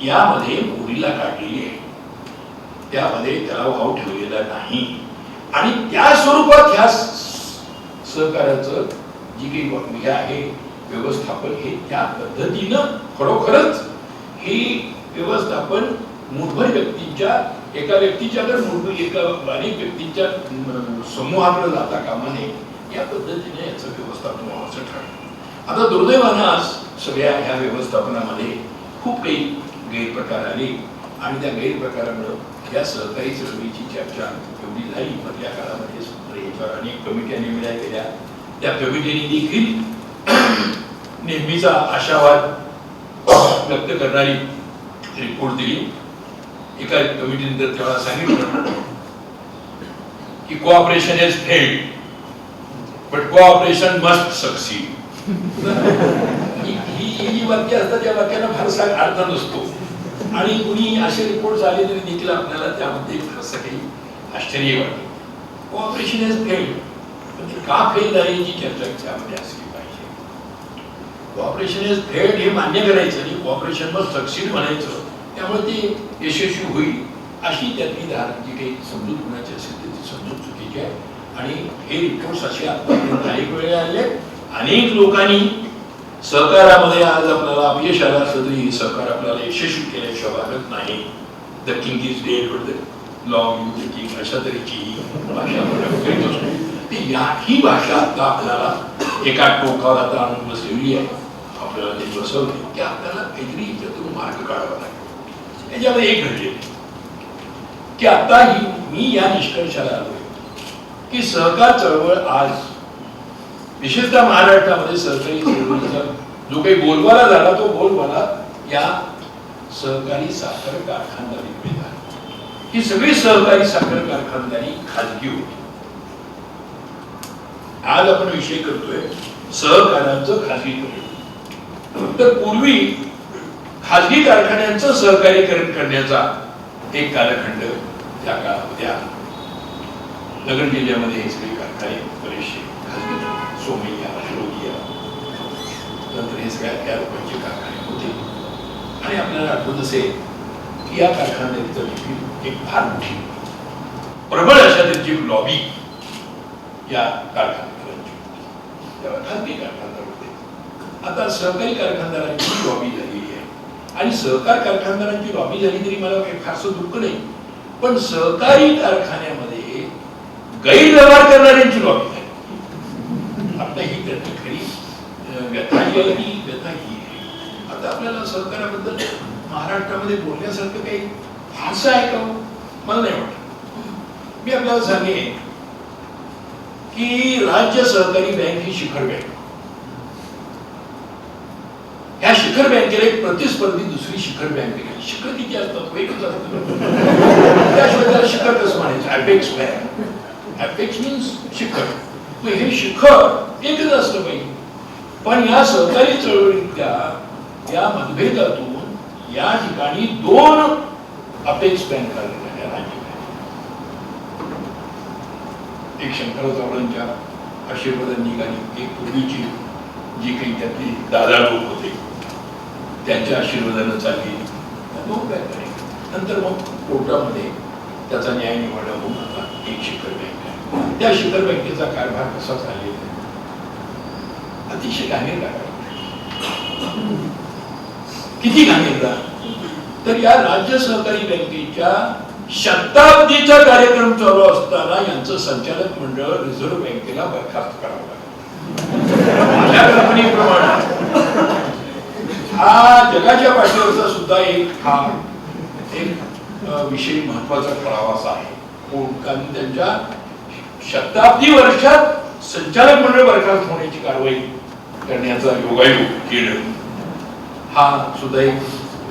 यामध्ये मोदीला काढलेली आहे. त्यामध्ये त्याला भाव ठेवलेला नाही आणि त्या स्वरूपात ह्या सहकार्याचं जी काही हे आहे व्यवस्थापन हे त्या पद्धतीनं खरोखरच ही व्यवस्थापन मूठभर व्यक्तींच्या एका व्यक्तीच्या तर एका अनेक व्यक्तींच्या समूहाकडे जाता कामा नये या पद्धतीने याचं व्यवस्थापन व्हावंसं ठरलं. आता दुर्दैवानं आज सगळ्या ह्या व्यवस्थापनामध्ये खूप काही गैरप्रकार आले आणि त्या गैरप्रकारामुळे या सहकारी चळवळीची चर्चा एवढी झाली. मधल्या काळामध्ये याच्यावर अनेक कमिट्या नेमल्या गेल्या. त्या कमिटीने देखील नेहमीचा आशावाद व्यक्त करणारी रिपोर्ट दिली. एका कमिटीने तर तेव्हा सांगितलं की cooperation is failed but cooperation must succeed. ही जी वाक्य असतात त्या वाक्याला फारसा अर्थ नसतो आणि कुणी असे रिपोर्ट आले तरी देखील आपल्याला त्यामध्ये फारसं काही आश्चर्य वाटतं. कोऑपरेशन इज फेल्ड म्हणजे का फेल झाली याची चर्चा त्यामध्ये असली पाहिजे. कोऑपरेशन इज फेल्ड हे मान्य करायचं आणि कोऑपरेशन मस्ट सक्सीड म्हणायचं, त्यामुळे ते यशस्वी होईल अशी त्यातली धार जी काही समजूत होण्याची असेल त्याची समजूत चुकीची आहे. आणि हे रिपोर्ट्स असे आतापर्यंत अनेक वेळा आले. अनेक लोकांनी सहकारामध्ये आज आपल्याला अपयश आलं असलं तरी सहकार आपल्याला यशस्वी केल्याशिवाय वागत नाही. The king is dead but the law is the king अशा तऱ्हेची भाषा आपण करीत असतो. ही भाषा आता आपल्याला एका टोकावर आता आणून बसलेली आहे. आपल्याला ते बसवले की आपल्याला काहीतरी याच्यातून मार्ग काढावा लागतो. याच्यामध्ये एक घडले की आता ही मी या निष्कर्षाला आलोय की सहकार चळवळ आज विशेषतः महाराष्ट्रामध्ये सहकारी चळवळीचा जो काही बोलबाला झाला तो बोलबाला या सहकारी साखर कारखानदारीमुळे झाला. ही सगळी सहकारी साखर कारखानदारी खाजगी होती. आज आपण विषय करतोय सहकारांचं खाजगीकरण. तर पूर्वी खाजगी कारखान्यांचं सहकारीकरण करण्याचा एक कालखंड त्या काळामध्ये आला. नगर जिल्ह्यामध्ये हे सगळे कारखाने बरेचसे खाजगी सोमय्या शिरोगिया नंतर हे सगळ्या लोकांचे कारखाने होते आणि आपल्याला आठवत असेल की या कारखान्याचं देखील एक फार मोठी प्रबळ अशा त्यांची लॉबी या कारखान्याची होती. तेव्हा खाजगी कारखानदार होते. आता सहकारी कारखानदारांची लॉबी झालेली आहे आणि सहकार कारखानदारांची लॉबी झाली तरी मला काही फारसं दुःख नाही, पण सहकारी कारखान्यामध्ये गैरव्यवहार करणाऱ्यांची लॉबी आहे. आता ही त्याची खरी व्यथा जी आहे ती व्यथा ही आहे. आता आपल्याला सहकार्याबद्दल महाराष्ट्रामध्ये बोलण्यासारखं काही फारसं आहे का? मला नाही वाटत. मी आपल्याला सांगेन की राज्य सहकारी बँक ही शिखर बँक. ह्या शिखर बँकेला एक प्रतिस्पर्धी दुसरी शिखर बँक आहे. शिखर किती असतात? एकच असतात. त्याशिवाय त्याला शिखर कसं म्हणायचं? Apex bank. अपेक्स मीन्स शिखर. हे शिखर एकच असलं पाहिजे. पण या सहकारी चळवळीतल्या या मतभेदातून या ठिकाणी दोन अपेक्स बँक काढल्या राज्य बँक. एक शंकरराव चव्हाणांच्या आशीर्वादाने निघाली, एक पूर्वीची जी काही त्यातली दादा लोक होते त्यांच्या आशीर्वादानं चालली दोन बँक. नंतर मग कोर्टामध्ये त्याचा न्याय निवाडा होऊन आता एक शिखर बँक आहे. त्या शिखर बँकेचा कारभार कसा चाललेला आहे? अतिशय घाणेरडा कारभार. किती घाणेरडा? तर या राज्य सहकारी बँकेच्या शताब्दीचा कार्यक्रम चालू असताना यांचं संचालक मंडळ रिझर्व्ह बँकेला बरखास्त करावं लागलं. माझ्या कल्पनेप्रमाणे हा जगाच्या पाठीवरचा सुद्धा एक विषय महत्वाचा कळावाचा आहे. कारण त्यांच्या शताब्दी वर्षात संचालक मंडळ बरखास्त होण्याची कारवाई करण्याचा योगायोग केलं हा सुद्धा एक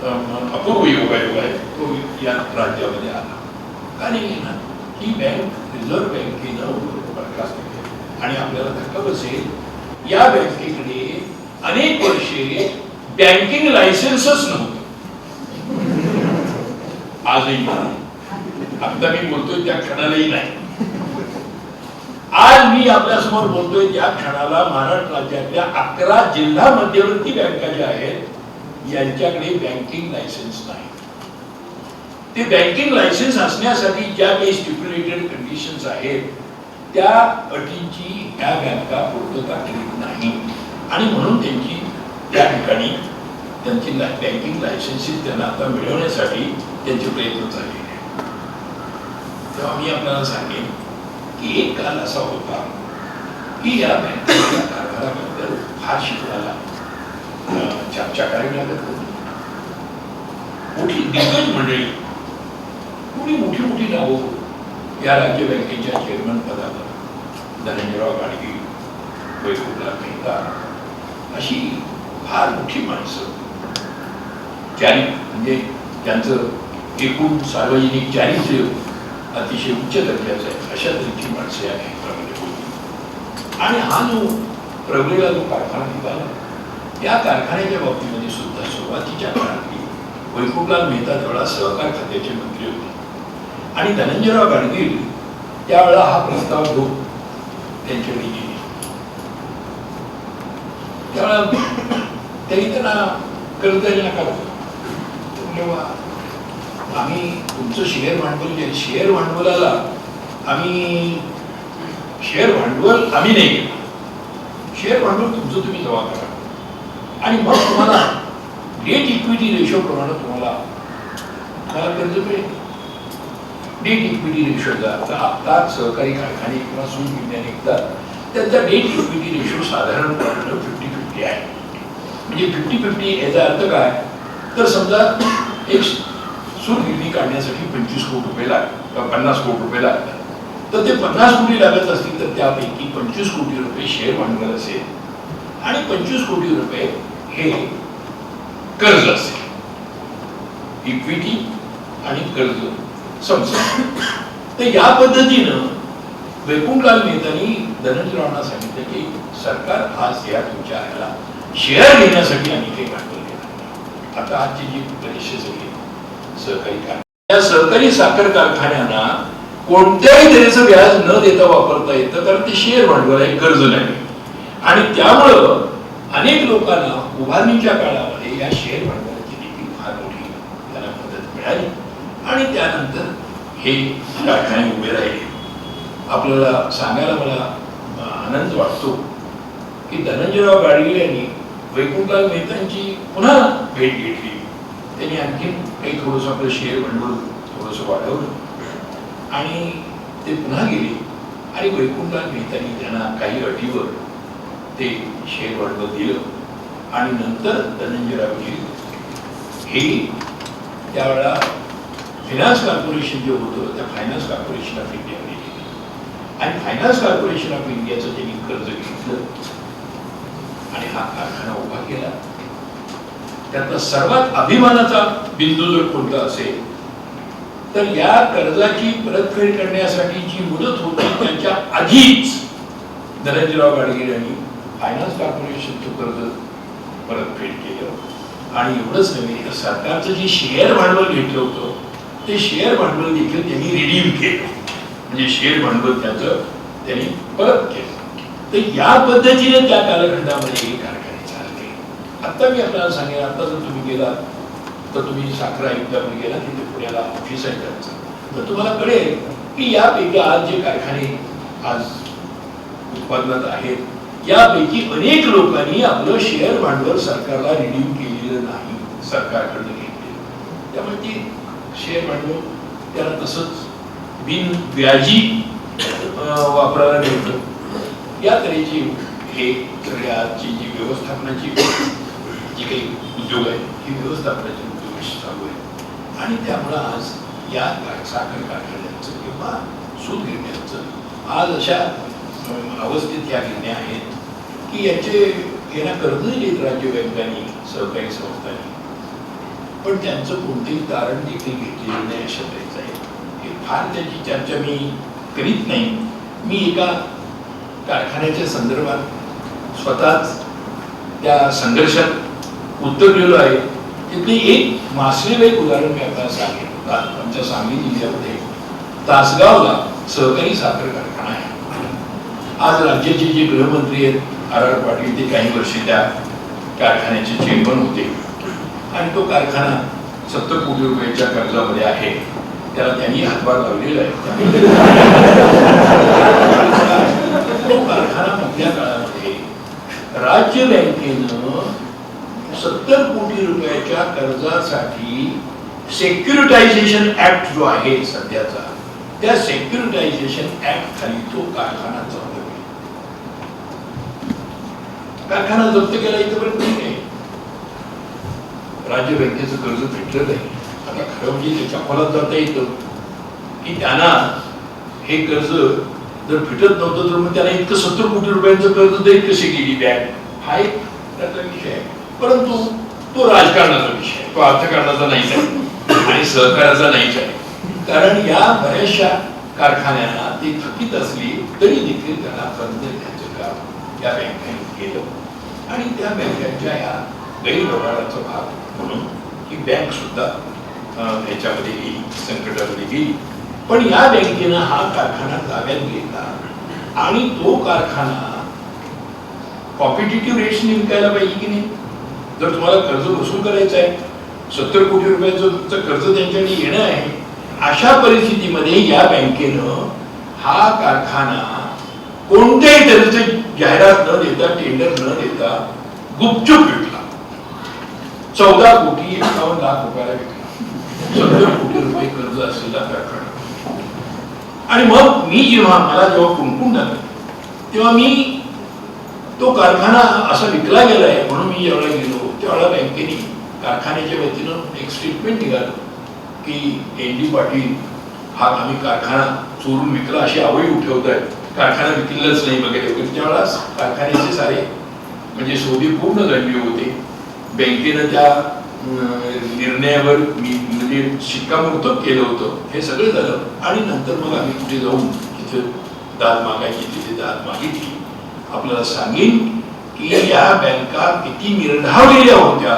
अपूर्व योगायोग आहे. तो या राज्यामध्ये आला का नाही येणार? ही बँक रिझर्व्ह बँकेनं बरखास्त केली. आणि आपल्याला धक्का बसेल, या बँकेकडे अनेक वर्षे बँकिंग लायसन्सच नव्हतं. आजही नाही. आता मी बोलतोय त्या क्षणालाही नाही. आज मी आपल्या समोर बोलतोय त्या क्षणाला महाराष्ट्र राज्यातल्या 11 जिल्हा मध्यवर्ती बँका ज्या आहेत यांच्याकडे बँकिंग लायसन्स नाही. ते बँकिंग लायसन्स असण्यासाठी ज्या काही स्टिप्युलेटेड कंडिशन्स आहेत त्या अटींची ह्या बँका पूर्तता केली नाही. आणि म्हणून त्यांची त्या ठिकाणी त्यांची बँकिंग लायसन्सेस त्यांना आता मिळवण्यासाठी त्यांचे प्रयत्न चालले. तेव्हा मी आपल्याला सांगेन की एक काल असा होता की या बँकेच्या कारभाराबद्दल फार शिकवायला चर्चा करावी लागत होती. मोठी दिग्गज मंडळी, थोडी मोठी मोठी नावं या राज्य बँकेच्या चेअरमन पदावर, धनंजयराव गाडगीळ, वैकुंठराव मेहता, अशी फार मोठी माणसं, म्हणजे त्यांचं एकूण सार्वजनिक चारित्र्य अतिशय उच्च दर्जाचं आहे, अशा तऱ्हेची माणसं या क्षेत्रामध्ये होती. आणि हा जो प्रगलेला जो कारखाना निघाला, या कारखान्याच्या बाबतीमध्ये सुद्धा सुरुवातीच्या काळात वैकुंठराव मेहता त्यावेळा सहकार खात्याचे मंत्री होते आणि धनंजयराव गाडगीळ त्यावेळा हा प्रस्ताव घेऊन त्यांच्याकडे गेले. त्यावेळा त्यांनी त्यांना कर्जदारी नकार आम्ही तुमचं शेअर भांडवल जे शेअर भांडवलाला आम्ही नाही घेणार. शेअर भांडवल तुमचं तुम्ही जमा करा आणि मग तुम्हाला डेट इक्विटी रेशो प्रमाणे तुम्हाला कर्ज मिळेल. डेट इक्विटी रेशो जर आता सहकारी कारखाने किंवा सूत गिरण्या निघतात त्यांचा डेट इक्विटी रेशो साधारणपणे 50-50 आहे. म्हणजे 50-50 याचा अर्थ काय? तर समजा एक सूत गिरणी काढण्यासाठी 25 कोटी रुपये लागतात, 50 कोटी रुपये लागतात. तर ते 50 कोटी लागत असतील तर त्यापैकी 25 कोटी रुपये शेअर भांडवल असेल आणि 25 कोटी रुपये हे कर्ज असेल. इक्विटी आणि कर्ज समजा. तर या पद्धतीनं वैकुंठराव मेहतांनी धनंजयरावांना सांगितलं की सरकार आज या तुमच्या ह्याला शेअर घेण्यासाठी आणि काही भांडवल घेणार. आता आजची जी परिस्थिती झाली सहकारी कारखाना, या सहकारी साखर कारखान्यांना कोणत्याही तऱ्हेचं व्याज न देता वापरता येतं, कारण ते शेअर भांडवल आहे, कर्ज नाही. आणि त्यामुळं अनेक लोकांना उभारणीच्या काळामध्ये या शेअर भांडवलाची देखील फार मोठी त्याला मदत मिळाली आणि त्यानंतर हे कारखाने उभे राहिले. आपल्याला सांगायला मला आनंद वाटतो की धनंजयराव गाडगीळ यांनी वैकुंठराव मेहतांची पुन्हा भेट घेतली. त्यांनी आणखी काही थोडंसं आपलं शेअर भांडवल थोडंसं वाढवलं आणि ते पुन्हा गेले आणि वैकुंठराव मेहतांनी त्यांना काही अटीवर ते शेअर भांडवल दिलं आणि नंतर धनंजयरावजी हे त्यावेळेला फायनान्स कॉर्पोरेशन जे होतं त्या फायनान्स कॉर्पोरेशन ऑफ इंडियाकडे गेले आणि फायनान्स कॉर्पोरेशन ऑफ इंडियाचं त्यांनी कर्ज घेतलं आणि हा कारखाना उभा केला. त्यातला सर्वात अभिमानाचा बिंदू जर कोणता असेल तर या कर्जाची परतफेड करण्यासाठी जी मुदत होती त्यांच्या आधीच धनंजयराव गाडगीळ यांनी फायनान्स कॉर्पोरेशनचं कर्ज परतफेड केलं आणि एवढंच नव्हे तर सरकारचं जे शेअर भांडवल घेतलं होतं ते शेअर भांडवल देखील त्यांनी रिडीम केलं, म्हणजे शेअर भांडवल त्याचं त्यांनी परत केलं. तर या पद्धतीने त्या कालखंडामध्ये हे कारखाने चालले. आता मी आपल्याला सांगेन, आता जर तुम्ही गेलात तर तुम्ही साखर आयुक्ताकडे गेला तिथे पुण्याला ऑफिस आहे त्यांचं, तर तुम्हाला कळेल की यापैकी आज जे कारखाने आज उत्पादनात आहेत यापैकी अनेक लोकांनी आपलं शेअर भांडवल सरकारला रिडीम केलेलं नाही, सरकारकडे घेतलेलं. त्यामुळे ते शेअर भांडवल त्याला तसंच बिनव्याजी वापरायला मिळतं. या तऱ्हेची हे सगळ्या आजची जी व्यवस्थापनाची जी काही उद्योग आहे ही व्यवस्थापनाची उद्योग चालू आहे आणि त्यामुळं आज या साखर कारखान्यांचं किंवा सूत गिरण्यांचं आज अशा अवस्थेत या गिरण्या आहेत की यांना कर्ज देत राज्य बँकांनी सहकारी संस्थांनी, पण त्यांचं कोणतेही तारण देखील घेतलेलं नाही अशा तऱ्हेचं आहे. हे फार त्याची चर्चा मी करीत नाही. मी एका कारखान्याच्या संदर्भात स्वतःच त्या संघर्षात उतरलेलो आहे. तिथले एक मासळीला एक उदाहरण मी आपल्याला सांगेन. आमच्या सांगली जिल्ह्यामध्ये तासगावला सहकारी साखर कारखाना आहे. आज राज्याचे जे गृहमंत्री आहेत आर पाटील ते काही वर्षी त्या कारखान्याचे चेअरमन होते आणि तो कारखाना 70 कोटी रुपयाच्या कर्जामध्ये आहे. त्याला त्यांनी हातभार लावलेला आहे. तो कारखाना मधल्या काळामध्ये राज्य बँकेनं 70 कोटी रुपयाच्या कर्जासाठी सेक्युरिटायझेशन ऍक्ट जो आहे सध्याचा, त्या सेक्युरिटायझेशन ऍक्ट खाली तो कारखाना जप्त केला. कारखाना जप्त केला इथपर्यंत ठीक आहे. राज्य बँकेचं कर्ज भेटलं नाही. आता खरं म्हणजे त्याच्या खोलात जाता येतं की त्यांना हे कर्ज जर फिटत नव्हतं तर मग त्याला इतकं 70 कोटी रुपयांचं कर्ज देत कशी गेली बँक, हा एक त्याचा विषय आहे. परंतु तो राजकारणाचा विषय आहे, तो अर्थकारणाचा नाहीच आहे आणि सहकाराचा नाहीच आहे. कारण या बऱ्याचशा कारखान्यांना ती थकीत असली तरी देखील त्यांना कर्ज देण्याचं काम या बँकांनी केलं आणि त्या बँकांच्या या गैरव्यवहाराचा भाग म्हणून ही बँक सुद्धा ह्याच्यामध्ये गेली, संकटामध्ये गेली. पण या बँकेनं हा कारखाना ताब्यात घेतला आणि तो कारखाना कॉम्पिटिटिव्ह रेट्सने विकायला पाहिजे की नाही. जर तुम्हाला कर्ज वसूल करायचं आहे, 70 कोटी रुपयाचं तुमचं कर्ज त्यांच्याकडे येणं आहे, अशा परिस्थितीमध्ये या बँकेनं हा कारखाना कोणत्याही तऱ्हेची जाहिरात न देता, टेंडर न देता गुपचूप विकला. 14 कोटी 51 लाख रुपयाला विकला. 70 कोटी रुपये कर्ज असलेला कारखाना. आणि मग मी जेव्हा कुंकून झालं तेव्हा मी तो कारखाना असा विकला गेलाय म्हणून मी ज्यावेळेला गेलो त्यावेळेला बँकेने कारखान्याच्या वतीनं एक स्टेटमेंट निघालं की एन.डी. पाटील हा आम्ही कारखाना चोरून विकला अशी आवई उठवत आहे, कारखाना विकलेलाच नाही वगैरे वगैरे. त्यावेळेला कारखान्याचे सारे म्हणजे सौदे पूर्ण गणले होते. बँकेनं त्या निर्णयावर मी म्हणजे शिक्कामोर्तब केलं होतं. हे सगळं झालं आणि नंतर मग आम्ही कुठे जाऊन तिथे दाद मागायची, तिथे दाद मागितली. आपल्याला सांगेन की या बँका किती निर्धावलेल्या होत्या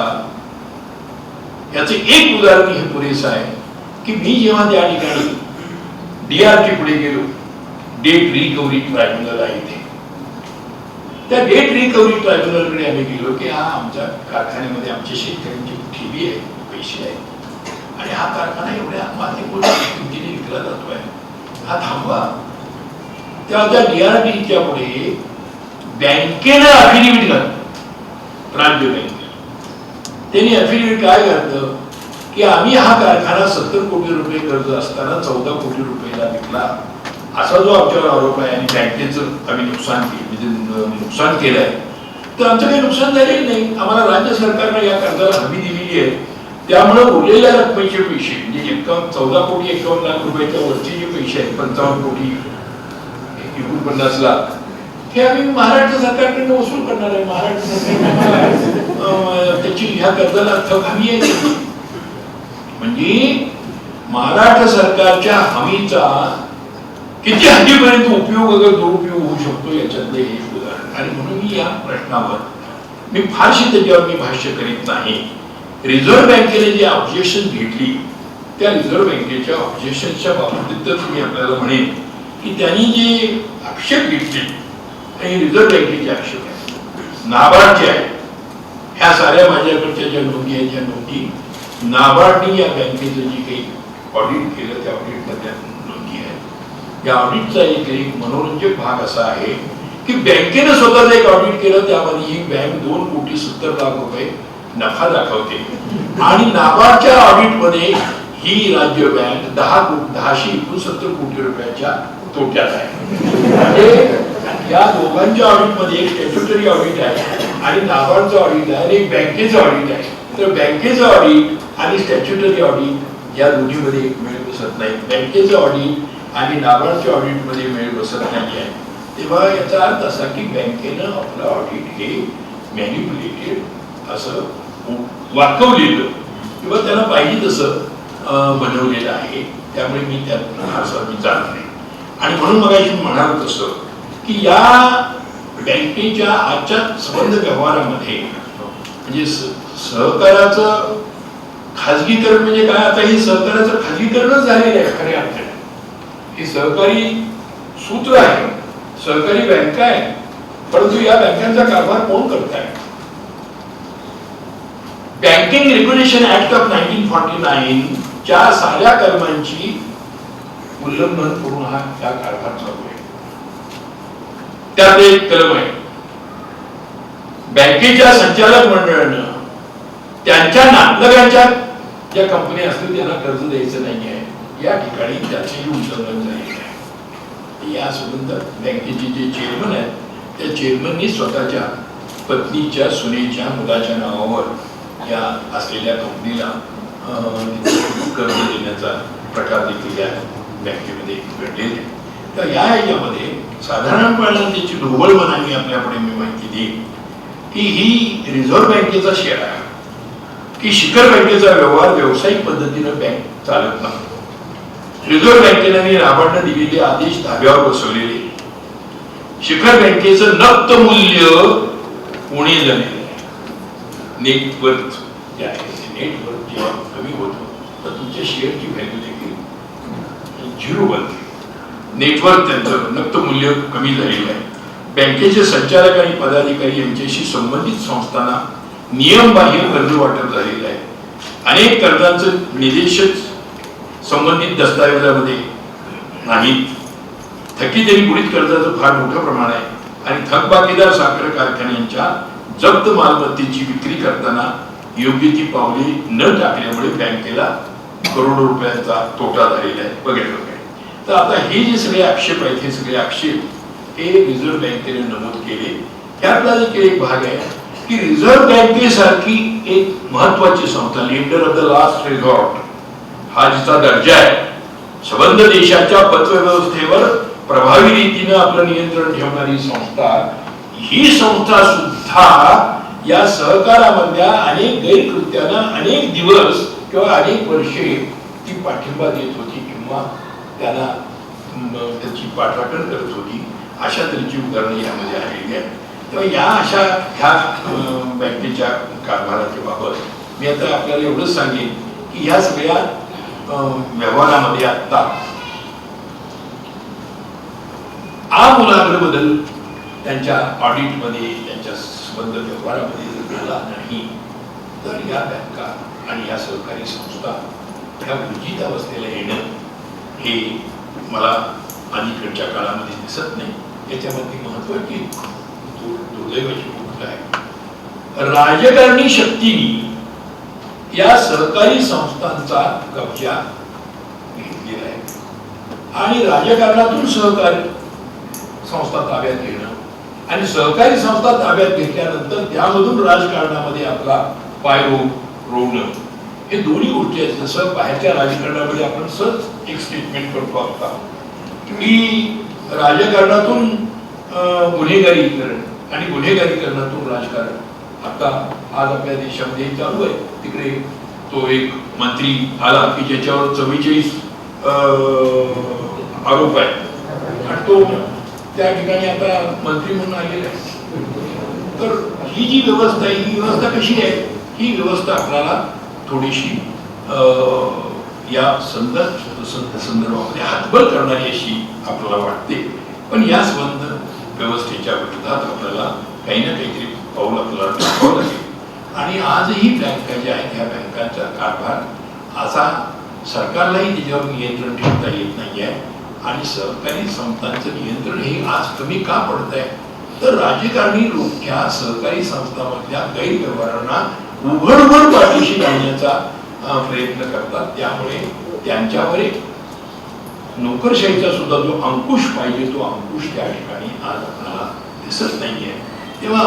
याचे एक उदाहरण हे पुरेसं आहे की मी जेव्हा त्या ठिकाणी DRT पुढे गेलो, डेट रिकव्हरी ट्रायब्युनल आहे इथे, त्या डेट रिकव्हरी ट्रायब्युनलकडे आम्ही गेलो की हा आमच्या कारखान्यामध्ये आमच्या शेतकऱ्यांची ठेवी आहे, पैसे आहेत आणि हा कारखाना एवढ्या मातीपूर्ण किमतीने विकला जातोय, हा थांबवा. तेव्हा त्या DRTच्या पुढे बँकेनं अफिडेव्हिट घातलं, राज्य बँकेनं. त्यांनी अफिडेव्हिट काय घातलं की आम्ही हा कारखाना 70 कोटी रुपये कर्ज असताना 14 कोटी रुपयाला विकला असा जो आमच्यावर आरोप आहे आणि बँकेचं आम्ही नुकसान केलंय, तर आमचं काही नुकसान झालेलं नाही. आम्हाला राज्य सरकारनं या कर्जाला हमी दिलेली आहे. त्यामुळे उरलेल्या रकमेचे पैसे म्हणजे 14,51,00,000 रुपयाच्या वरचे जे पैसे आहेत, 55,49,00,000, हे आम्ही महाराष्ट्र सरकारकडे वसूल करणार आहे. महाराष्ट्र सरकार त्याची ह्या कर्जाला थक हमी आहे. म्हणजे महाराष्ट्र सरकारच्या हमीचा किती हद्दीपर्यंत उपयोग अगर दुरुपयोग होऊ शकतो याच्यातले हे उदाहरण. आणि म्हणून मी या प्रश्नावर मी फारशी त्याच्यावर मी भाष्य करीत नाही. रिझर्व्ह बँकेने जे ऑब्जेक्शन घेतली त्या रिझर्व्ह बँकेच्या ऑब्जेक्शनच्या बाबतीत मी आपल्याला म्हणेन की त्यांनी जे आक्षेप घेतले हे रिझर्व्ह बँकेचे आक्षेप आहेत, नाबार्डचे आहेत. ह्या साऱ्या माझ्याकडच्या ज्या नोंदी आहेत, ज्या नोंदी नाबार्डने या बँकेचं जे काही ऑडिट केलं त्या ऑडिटमधल्या नोंदी आहेत. या ऑडिटचा एक मनोरंजक भाग असा आहे की बँकेनं स्वतःच एक ऑडिट केलं, त्यामध्ये ही बँक 2,70,00,000 रुपये नफा दाखवते आणि नाबार्डच्या ऑडिटमध्ये ही राज्य बँक 10,69 कोटी रुपयाच्या तोट्यात आहे. म्हणजे या दोघांच्या ऑडिटमध्ये एक स्टॅट्युटरी ऑडिट आहे आणि नाबार्डचं ऑडिट आहे आणि बँकेचं ऑडिट आहे. तर बँकेचं ऑडिट आणि स्टॅट्युटरी ऑडिट या दोन्हीमध्ये मेळ बसत नाही. बँकेचं ऑडिट आणि नाबार्डच्या ऑडिटमध्ये मेळ बसत नाही आहे. तेव्हा याचा अर्थ असा की बँकेनं आपलं ऑडिट हे मॅनिप्युलेटेड असं वाकवलेलं किंवा त्याला पाहिजे तसं बनवलेलं आहे. त्यामुळे मी त्यात फारसा जात नाही. आणि म्हणून मग मी म्हणालो तसं की या बँकेच्या आजच्या संबंध व्यवहारामध्ये म्हणजे सहकाराचं खाजगीकरण म्हणजे काय, आता हे सहकाराचं खाजगीकरणच झालेलं आहे खऱ्या अर्थाने. हे सहकारी सूत्र आहे, सहकारी बँका आहे, परंतु या बँकांचा कारभार कोण करताय? बँकिंग रेग्युलेशन ऍक्ट ऑफ 1949 च्या साऱ्या कलमांची उल्लंघन करून हा कारभार चालू आहे. त्यात एक कलम आहे, बँकेच्या संचालक मंडळानं त्यांच्या नातलगांच्या ज्या कंपन्या असतील त्यांना कर्ज द्यायचं नाही आहे. या ठिकाणी त्याचेही उल्लंघन झालेलं आहे. या संबंधात बँकेचे जे चेअरमन आहेत त्या चेअरमननी स्वतःच्या पत्नीच्या, सुनेच्या, मुलाच्या नावावर या असलेल्या कंपनीला कर्ज देण्याचा प्रकार देखील या बँकेमध्ये घडलेले. तर या ह्याच्यामध्ये साधारणपणे त्याची ढोबळ मनाने आपल्याकडे मी माहिती देईन की ही रिझर्व्ह बँकेचा शेअर आहे की शिखर बँकेचा व्यवहार व्यावसायिक पद्धतीनं बँक चालत नाही. रिझर्व्ह बँकेने नाबार्डने दिलेले आदेश धाब्यावर बसवलेले. शिखर बँकेचं नक्त मूल्य उणे झालेलं आहे. नेटवर्थ जे आहे, नेटवर्थ जेव्हा कमी होतं तर तुमच्या शेअरची व्हॅल्यू देखील झिरो बनते. नेटवर्थ त्यांचं नक्त मूल्य कमी झालेलं आहे. बँकेचे संचालक आणि पदाधिकारी यांच्याशी संबंधित संस्थांना नियमबाह्य कर्ज वाटप झालेलं आहे. अनेक कर्जांचं निदेशक संबंधित दस्तावेजामध्ये नाहीत. थकीत आणि बुडीत कर्जाचं फार मोठं प्रमाण आहे आणि थकबाकीदार साखर कारखान्यांच्या जप्त मालमत्तेची विक्री करताना योग्य ती पावले न टाकल्यामुळे बँकेला करोडो रुपयांचा तोटा झालेला आहे वगैरे. तर आता हे जे सगळे आक्षेप आहेत हे सगळे आक्षेप हे रिझर्व्ह बँकेने नमूद केले. त्यातला देखील एक भाग आहे की रिझर्व्ह बँकेसारखी एक महत्वाची संस्था, lender of the last resort हा जिचा दर्जा आहे, संबंध देशाच्या पतव्यवस्थेवर प्रभावी रीतीने आपलं नियंत्रण ठेवणारी संस्था, ही संस्था सुद्धा या सहकारामधल्या अनेक गैरकृत्यांना अनेक दिवस किंवा अनेक वर्षे ती पाठिंबा देत होती किंवा त्याला त्याची पाठराखण करत होती. अशा तऱ्हेची उदाहरणं यामध्ये आलेली आहेत. तेव्हा या अशा ह्या बँकेच्या कारभाराच्या बाबत मी आता आपल्याला एवढंच सांगेन की ह्या सगळ्या व्यवहारामध्ये आता आमूलाग्र बदल त्यांच्या ऑडिटमध्ये, त्यांच्या संबंध व्यवहारामध्ये जर झाला नाही तर या बँका आणि या सहकारी संस्था ह्या उर्जित अवस्थेला येणं हे मला अलीकडच्या काळामध्ये दिसत नाही. याच्यामध्ये महत्वाची दुर्दैवाची गोष्ट आहे, राजकारणी शक्तीने या सहकारी संस्थांचा कब्जा घेतलेला आहे. आणि राजकारणातून सहकारी संस्था ताब्यात घेणं आणि सहकारी संस्था ताब्यात घेतल्यानंतर त्यामधून राजकारणामध्ये आपला पाय रोवणं, हे दोन्ही गोष्टी आहेत. जसं बाहेरच्या राजकारणामध्ये आपण सहज एक स्टेटमेंट करतो आता की राजकारणातून गुन्हेगारीकरण आणि गुन्हेगारीकरणातून राजकारण. आता आज आपल्या देशामध्ये चालू आहे. तिकडे तो एक मंत्री आला की ज्याच्यावर 44 आरोप आहे आणि तो त्या ठिकाणी आता मंत्री म्हणून आलेला आहे. तर ही जी व्यवस्था आहे, ही व्यवस्था कशी आहे? ही व्यवस्था आपल्याला थोडीशी या संदर्भामध्ये हातबल करणारी अशी आपल्याला वाटते. पण या संबंध व्यवस्थेच्या विरोधात आपल्याला काही ना काहीतरी पाऊल आपल्याला टाकावं लागेल. आणि आजही बँका ज्या आहेत, ह्या बँकांचा कारभार असा सरकारलाही त्याच्यावर नियंत्रण ठेवता येत नाही आहे. आणि सहकारी संस्थांचं नियंत्रण हे आज कमी का पडत आहे? तर राजकारणी लोक ह्या सहकारी संस्थांमधल्या गैरव्यवहारांना उघड पाठीशी घालण्याचा प्रयत्न करतात. त्यामुळे त्यांच्यावर एक नोकरशाहीचा सुद्धा जो अंकुश पाहिजे, तो अंकुश त्या ठिकाणी आज आपल्याला दिसत नाहीये. तेव्हा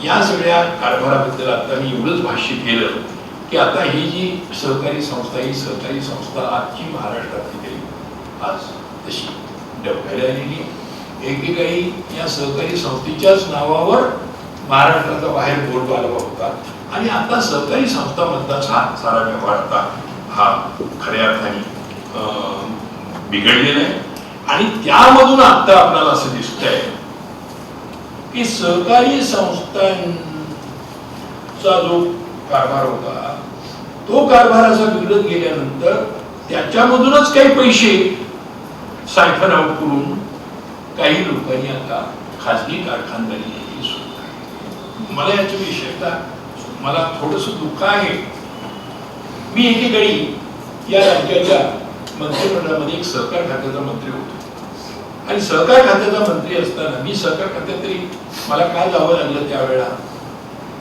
या सगळ्या कारभाराबद्दल आता मी एवढंच भाष्य केलं की आता ही जी सहकारी संस्था, ही सहकारी संस्था आजची महाराष्ट्रातली आज तशी डबघायला आलेली. एकेकाळी या सहकारी संस्थेच्याच नावावर महाराष्ट्राचा बाहेर बोलबाला होता आणि आता सहकारी संस्थांमधला सारा व्यवहार आता हा खऱ्या अर्थाने बिघडलेला आहे. आणि त्यामधून आता आपल्याला असं दिसतंय की सहकारी संस्थांचा जो कारभार होता, तो कारभार असा बिघडत गेल्यानंतर त्याच्यामधूनच काही पैसे सायफन आउट करून काही लोकांनी आता खाजगी कारखानदारी सुरू केली. मला याची विषयता मला थोडस दुःख आहे. मी एकेकाळी या राज्याच्या मंत्रिमंडळामध्ये एक सहकार खात्याचा मंत्री होतो आणि सहकार खात्याचा मंत्री असताना मी सहकार खात्यात तरी मला काय जावं लागलं त्यावेळेला,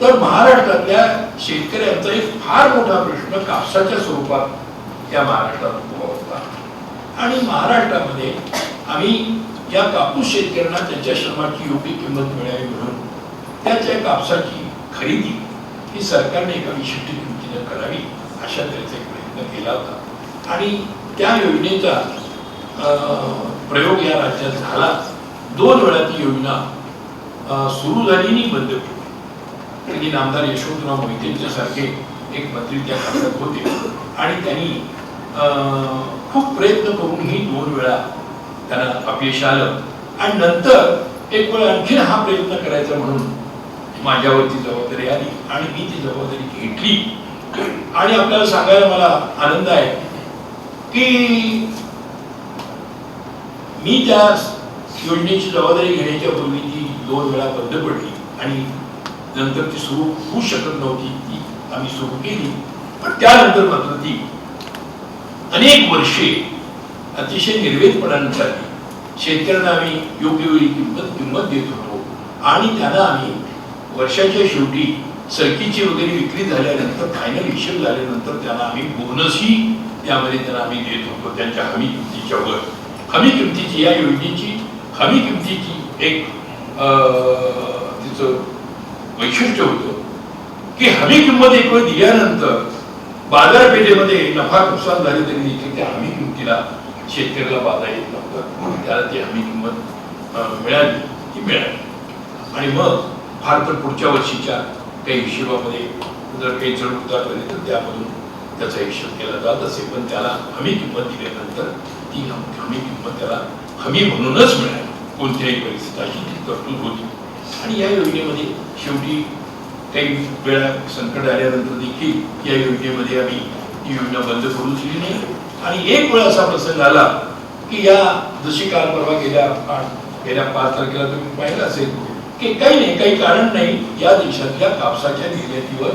तर महाराष्ट्रातल्या शेतकऱ्यांचा एक फार मोठा प्रश्न कापसाच्या स्वरूपात या महाराष्ट्रात उभा होता. आणि महाराष्ट्रामध्ये आम्ही या कापूस शेतकऱ्यांना त्यांच्या श्रमाची योग्य किंमत मिळावी म्हणून त्याच्या कापसाची खरेदी ही सरकारने एका विशिष्ट किमतीने करावी अशा तऱ्हेचा एक प्रयत्न केला होता. आणि त्या योजनेचा प्रयोग या राज्यात झाला. 2 वेळा ती योजना सुरू झाली आणि बंद पडली. नामदार यशवंतराव मोहितेंच्या सारखे एक मंत्री त्या खात्यात होते आणि त्यांनी खूप प्रयत्न करून ही 2 वेळा त्यांना अपयश आलं. आणि नंतर एक वेळ आणखीन हा प्रयत्न करायचा म्हणून माझ्यावरती जबाबदारी आली आणि मी ती जबाबदारी घेतली. आणि आपल्याला सांगायला मला आनंद आहे की मी त्या योजनेची जबाबदारी घेण्याच्या पूर्वी ती 2 वेळा बंद पडली आणि नंतर ती सुरू होऊ शकत नव्हती. ती आम्ही सुरू केली, पण त्यानंतर मात्र ती अनेक वर्षे अतिशय निर्वेदपणाने चालली. शेतकऱ्यांना आम्ही योग्य वेळी किंमत देत होतो आणि त्यांना आम्ही वर्षाच्या शेवटी सरकीची वगैरे विक्री झाल्यानंतर फायनल हिशेब झाल्यानंतर त्यांना आम्ही बोनसही त्यामध्ये त्यांना आम्ही देत होतो त्यांच्या हमी किमतीच्या वर. हमी किमतीची या योजनेची हमी किमतीची एक तिचं वैशिष्ट्य होतं की हमी किंमत एक वेळ दिल्यानंतर बाजारपेठेमध्ये नफा नुकसान झाले तरी देखील त्या हमी किमतीला शेतकऱ्याला बाधा येत नव्हतं. त्याला ती हमी किंमत मिळाली, ती मिळाली. आणि मग फार तर पुढच्या वर्षीच्या काही हिशोबामध्ये जर काही चढ उतार झाले तर त्यामधून त्याचा हिशोब केला जात असे. पण त्याला हमी किंमत दिल्यानंतर ती हमी किंमत त्याला हमी म्हणूनच मिळाली. कोणत्याही परिस्थितीत अशी ती तरतूद होती. आणि या योजनेमध्ये शेवटी काही वेळा संकट आल्यानंतर देखील या योजनेमध्ये आम्ही ती योजना बंद करून दिली नाही. आणि एक वेळ असा प्रसंग आला की या जशी काल परवा गेल्या 5 तारखेला तुम्ही पाहिलं असेल की काही नाही, काही कारण नाही, या देशातल्या कापसाच्या निर्यातीवर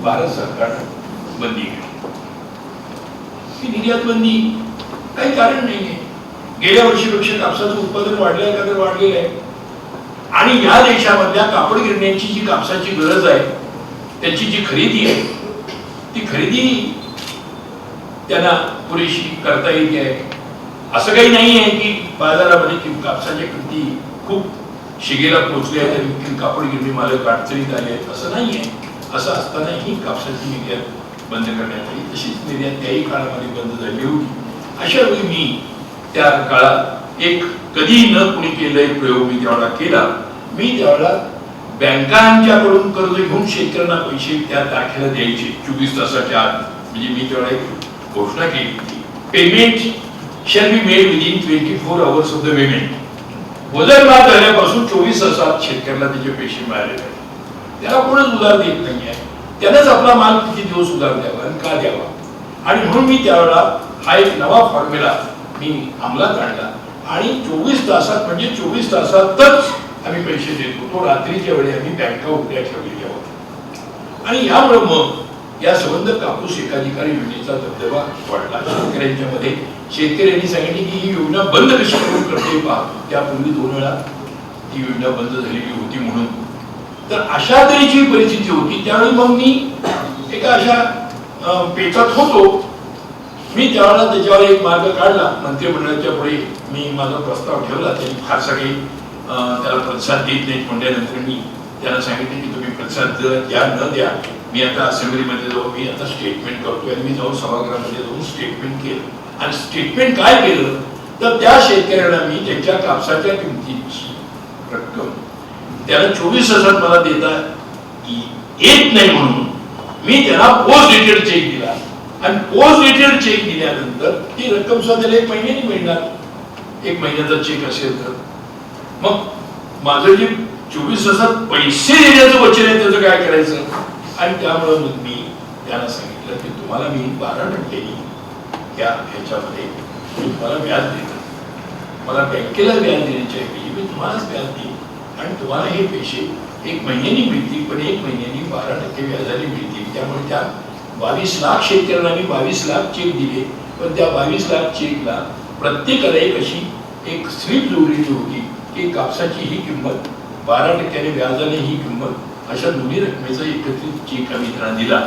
भारत सरकारनं बंदी केली. ही निर्यात बंदी काही कारण नाहीये. गेल्या वर्षीपेक्षा कापसाचं उत्पादन वाढलंय का? तर वाढलेलं आहे. आणि या देशामधल्या कापड गिरण्यांची जी कापसाची गरज आहे, त्याची जी खरेदी आहे, ती खरेदी त्यांना पुरेशी करता येते आहे. असं काही नाही आहे की बाजारामध्ये कापसाच्या किमती खूप शिगेला पोहोचल्या आहेत आणि कापड गिरणी मालक अडचणीत आले आहेत, असं नाही आहे. असं असतानाही कापसाची निर्यात बंद करण्यात आली, तशीच निर्यात त्याही काळामध्ये बंद झाली होती. अशा वेळी मी त्या काळात एक कधी न कुणी केलेला एक प्रयोग मी त्यावेळेला केला. मी त्यावेळेला बँकांच्याकडून कर्ज घेऊन शेतकऱ्यांना पैसे त्या तारखेला द्यायचे 24 तासाच्या आत. म्हणजे मी त्यावेळेला एक घोषणा केली होती, payment shall be made within 24 hours of the payment. वजन बाद झाल्यापासून 24 तासात शेतकऱ्याला त्याचे पैसे मिळाले पाहिजे. त्याला कोणच उधार देत नाही आहे, त्यानंच आपला माल किती दिवस उधार द्यावा आणि का द्यावा. आणि म्हणून मी त्यावेळेला हा एक नवा फॉर्म्युला मी अंमलात आणला आणि 24 तासात म्हणजे 24 तासातच आम्ही पैसे देत होतो. रात्रीच्या वेळी आम्ही बँका उघड्या ठेवलेल्या होत्या आणि यामुळे मग या संबंध कापूस एकाधिकारी योजनेचा दबदबा वाढला शेतकऱ्यांच्या मध्ये. शेतकऱ्यांनी सांगितले की ही योजना बंद कशी करून करते पहा. त्यापूर्वी 2 वेळा ही योजना बंद झालेली होती म्हणून. तर अशा तऱ्हेची परिस्थिती होती. त्यावेळी मग मी एका अशा पेचात होतो. मी त्यावेळेला त्याच्यावर एक मार्ग काढला. मंत्रिमंडळाच्या पुढे मी माझा प्रस्ताव ठेवला. त्यांनी फारसा काही त्याला प्रतिसाद देत नाहीत म्हटल्यानंतर मी त्यांना सांगितले की तुम्ही प्रतिसाद द्या न द्या, मी आता असेंब्लीमध्ये जाऊन मी आता स्टेटमेंट करतोय. आणि मी जाऊन सभागृहामध्ये जाऊन स्टेटमेंट केलं. आणि स्टेटमेंट काय केलं तर त्या शेतकऱ्यांना मी त्यांच्या कापसाच्या किमतीची रक्कम त्याला 24 तासात मला देता येत नाही म्हणून मी त्यांना पोस्ट डेटेड चेक दिला. आणि पोस्ट डेटेड चेक दिल्यानंतर ती रक्कम सुद्धा त्याला 1 महिन्याने मिळणार. 1 महिन्याचा चेक असेल तर मग माझं जे 24 तासात पैसे देण्याचं वचन आहे त्याचं काय करायचं. आणि त्यामुळे मग मी त्यांना सांगितलं की तुम्हाला मी 12% या ह्याच्यामध्ये मी तुम्हाला व्याज देतो. मला बँकेला व्याज देण्याच्या ऐवजी मी तुम्हालाच व्याज देईन आणि तुम्हाला हे पैसे 1 महिन्यानी मिळतील, पण 1 महिन्यानी 12% व्याजाने मिळतील. त्यामुळे त्या 22 लाख शेतकऱ्यांना मी 22 लाख चेक दिले. पण त्या 22 लाख चेकला प्रत्येकाला एक अशी एक स्लिप जोडलेली होती की कापसाची ही किंमत 12% व्याजाने ही किंमत, अशा दोन्ही रकमेचा एकत्रित चेक आम्ही त्यांना दिला.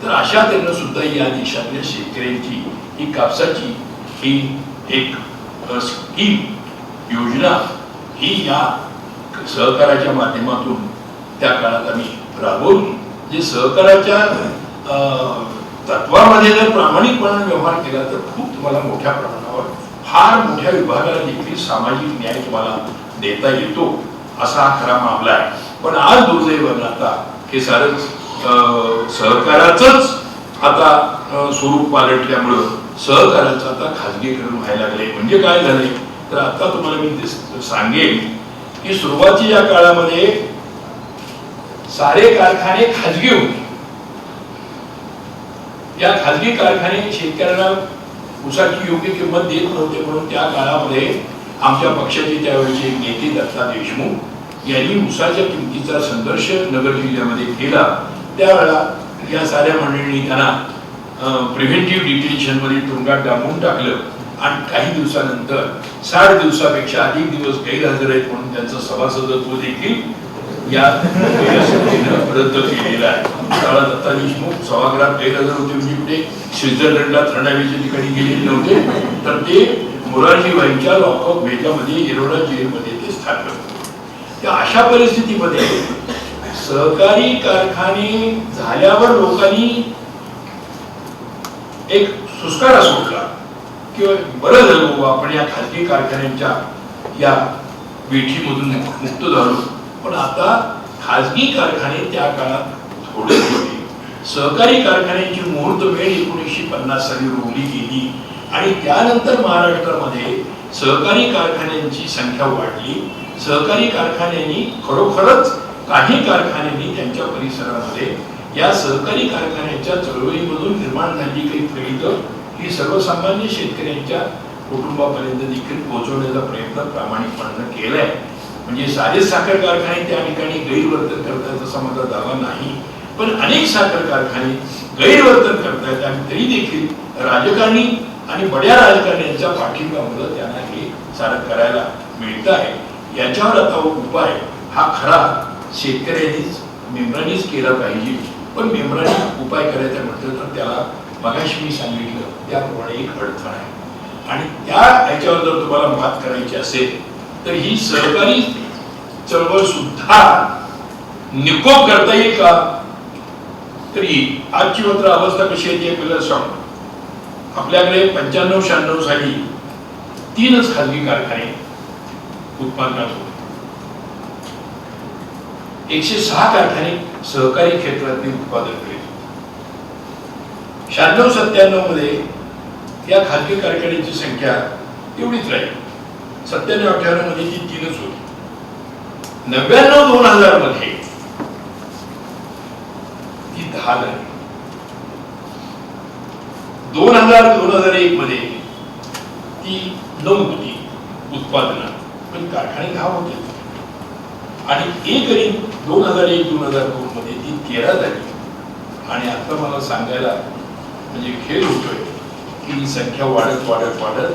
तर अशा तऱ्हेनं सुद्धा या देशातल्या शेतकऱ्यांची ही कापसाची ही एक स्कीम योजना ही या सहकाराच्या माध्यमातून त्या काळात आम्ही राबवली. जे सहकाराच्या तत्वामध्ये जर प्रामाणिकपणे व्यवहार केला तर खूप तुम्हाला मोठ्या प्रमाणावर फार मोठ्या विभागाला देखील सामाजिक न्याय तुम्हाला देता येतो, असा हा खरा मामला आहे. पण आज दुर्दैवानं आता हे सारं सहकाराचंच आता स्वरूप पालटल्यामुळं सहकाराचं आता खाजगीकरण व्हायला लागले. म्हणजे काय झाले तर आता तुम्हाला मी सांगेन की सुरुवातीच्या काळामध्ये सारे कारखाने खाजगी होते. या खाजगी कारखाने शेतकऱ्यांना ऊसाची योग्य किंमत देत नव्हते म्हणून त्या काळामध्ये आमच्या पक्षाचे त्यावेळेचे नेते दत्ता देशमुख यांनी ऊसाच्या किमतीचा संघर्ष नगर जिल्ह्यामध्ये केला. त्यावेळेला या साऱ्या मंडळींनी त्यांना प्रिव्हेंटिव्ह डिटेन्शन मध्ये तुरुंगात डांबून टाकलं आणि काही दिवसानंतर 60 दिवसापेक्षा अधिक दिवस गैरहजर आहेत म्हणून त्यांचं सभासदत्व देखील या रद्द केलेलं आहे. त्यावेळेला दत्ता देशमुख सभागृहात गैरहजर होते म्हणजे कुठे स्वित्झर्लंडला थंडावीच्या ठिकाणी गेलेले नव्हते, तर ते मोरारजीभाईंच्या लॉकअप भेटामध्ये येरोडा जेलमध्ये ते स्थापन होते. त्या अशा परिस्थितीमध्ये सहकारी कारखाने झाल्यावर लोकांनी एक सुस्कारा सोडला किंवा बरं झालं आपण या खाजगी कारखान्यांच्या या वेठीमधून मुक्त झालो. पण आता खाजगी कारखाने त्या काळात थोडे होते. सहकारी कारखान्यांची मुहूर्त वेळ 1950 साली रोवली गेली आणि त्यानंतर महाराष्ट्रामध्ये सहकारी कारखान्यांची संख्या वाढली. सहकारी कारखान्यांनी खरोखरच काही कारखान्यांनी त्यांच्या परिसरामध्ये या सहकारी कारखान्यांच्या चळवळीमधून निर्माण झालेली काही प्रेरित ही सर्वसामान्य शेतकऱ्यांच्या कुटुंबापर्यंत देखील पोहोचवण्याचा प्रयत्न प्रामाणिकपणे केलाय. म्हणजे सारे साखर कारखाने त्या ठिकाणी गैरवर्तन करतात असा माझा दावा नाही, पण अनेक साखर कारखाने गैरवर्तन करतायत आणि तरी देखील राजकारणी आणि बड्या राजकारण्यांच्या पाठिंब्यामुळे त्यांना हे सारं करायला मिळत आहे. याच्यावर आता उपाय हा खरा शेतकऱ्यांनीच मेंबरांनीच केला पाहिजे. पण मेंबरांनी उपाय करायचा म्हटलं तर त्याला मगाशी मी सांगितलं त्याप्रमाणे एक अडथळा आहे. आणि त्या ह्याच्यावर जर तुम्हाला मात करायची असेल तर ही सहकारी चळवळ सुद्धा निकोप करता येईल का? तरी आजची मात्र अवस्था कशी आहे ते आपल्याला सांगतो. आपल्याकडे 95-96 साली 3च खाजगी कारखाने उत्पादनात होते. 106 कारखाने सहकारी क्षेत्रातील उत्पादन करीत होते. 96-97 मध्ये या खाजगी कारखान्यांची संख्या तेवढीच राहील. 97-98 मध्ये ती 3च होती. 99-2000 मध्ये ती 10 झाली. 2000-2001 मध्ये ती 9 होती उत्पादनात, पण कारखाने 10 होते. आणि 2001-2002 मध्ये ती 13 झाली. आणि आता मला सांगायला म्हणजे खेळ होतोय की ही संख्या वाढत वाढत वाढत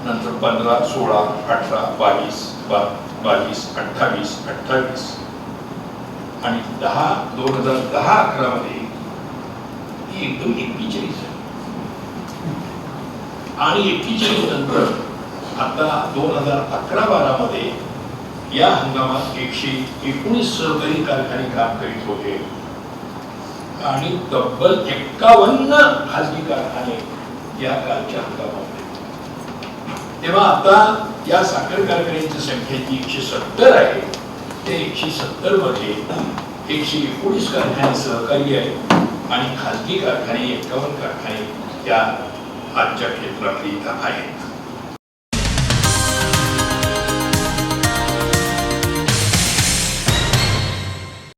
नंतर 15, 16, 18, 22, 28 आणि 2010-11 मध्ये ती एकदम 41 झाली. आणि 41 नंतर आता 2011-12 मध्ये या हंगामात 119 सहकारी कारखाने काम करीत होते आणि तब्बल 51 खाजगी कारखाने या कालच्या हंगामामध्ये. तेव्हा आता या साखर कारखान्यांची संख्या जी 170 आहे ते 170 मध्ये 119 कारखाने सहकारी आहेत आणि खाजगी कारखाने 51 कारखाने या आजच्या क्षेत्रातली इथं आहेत.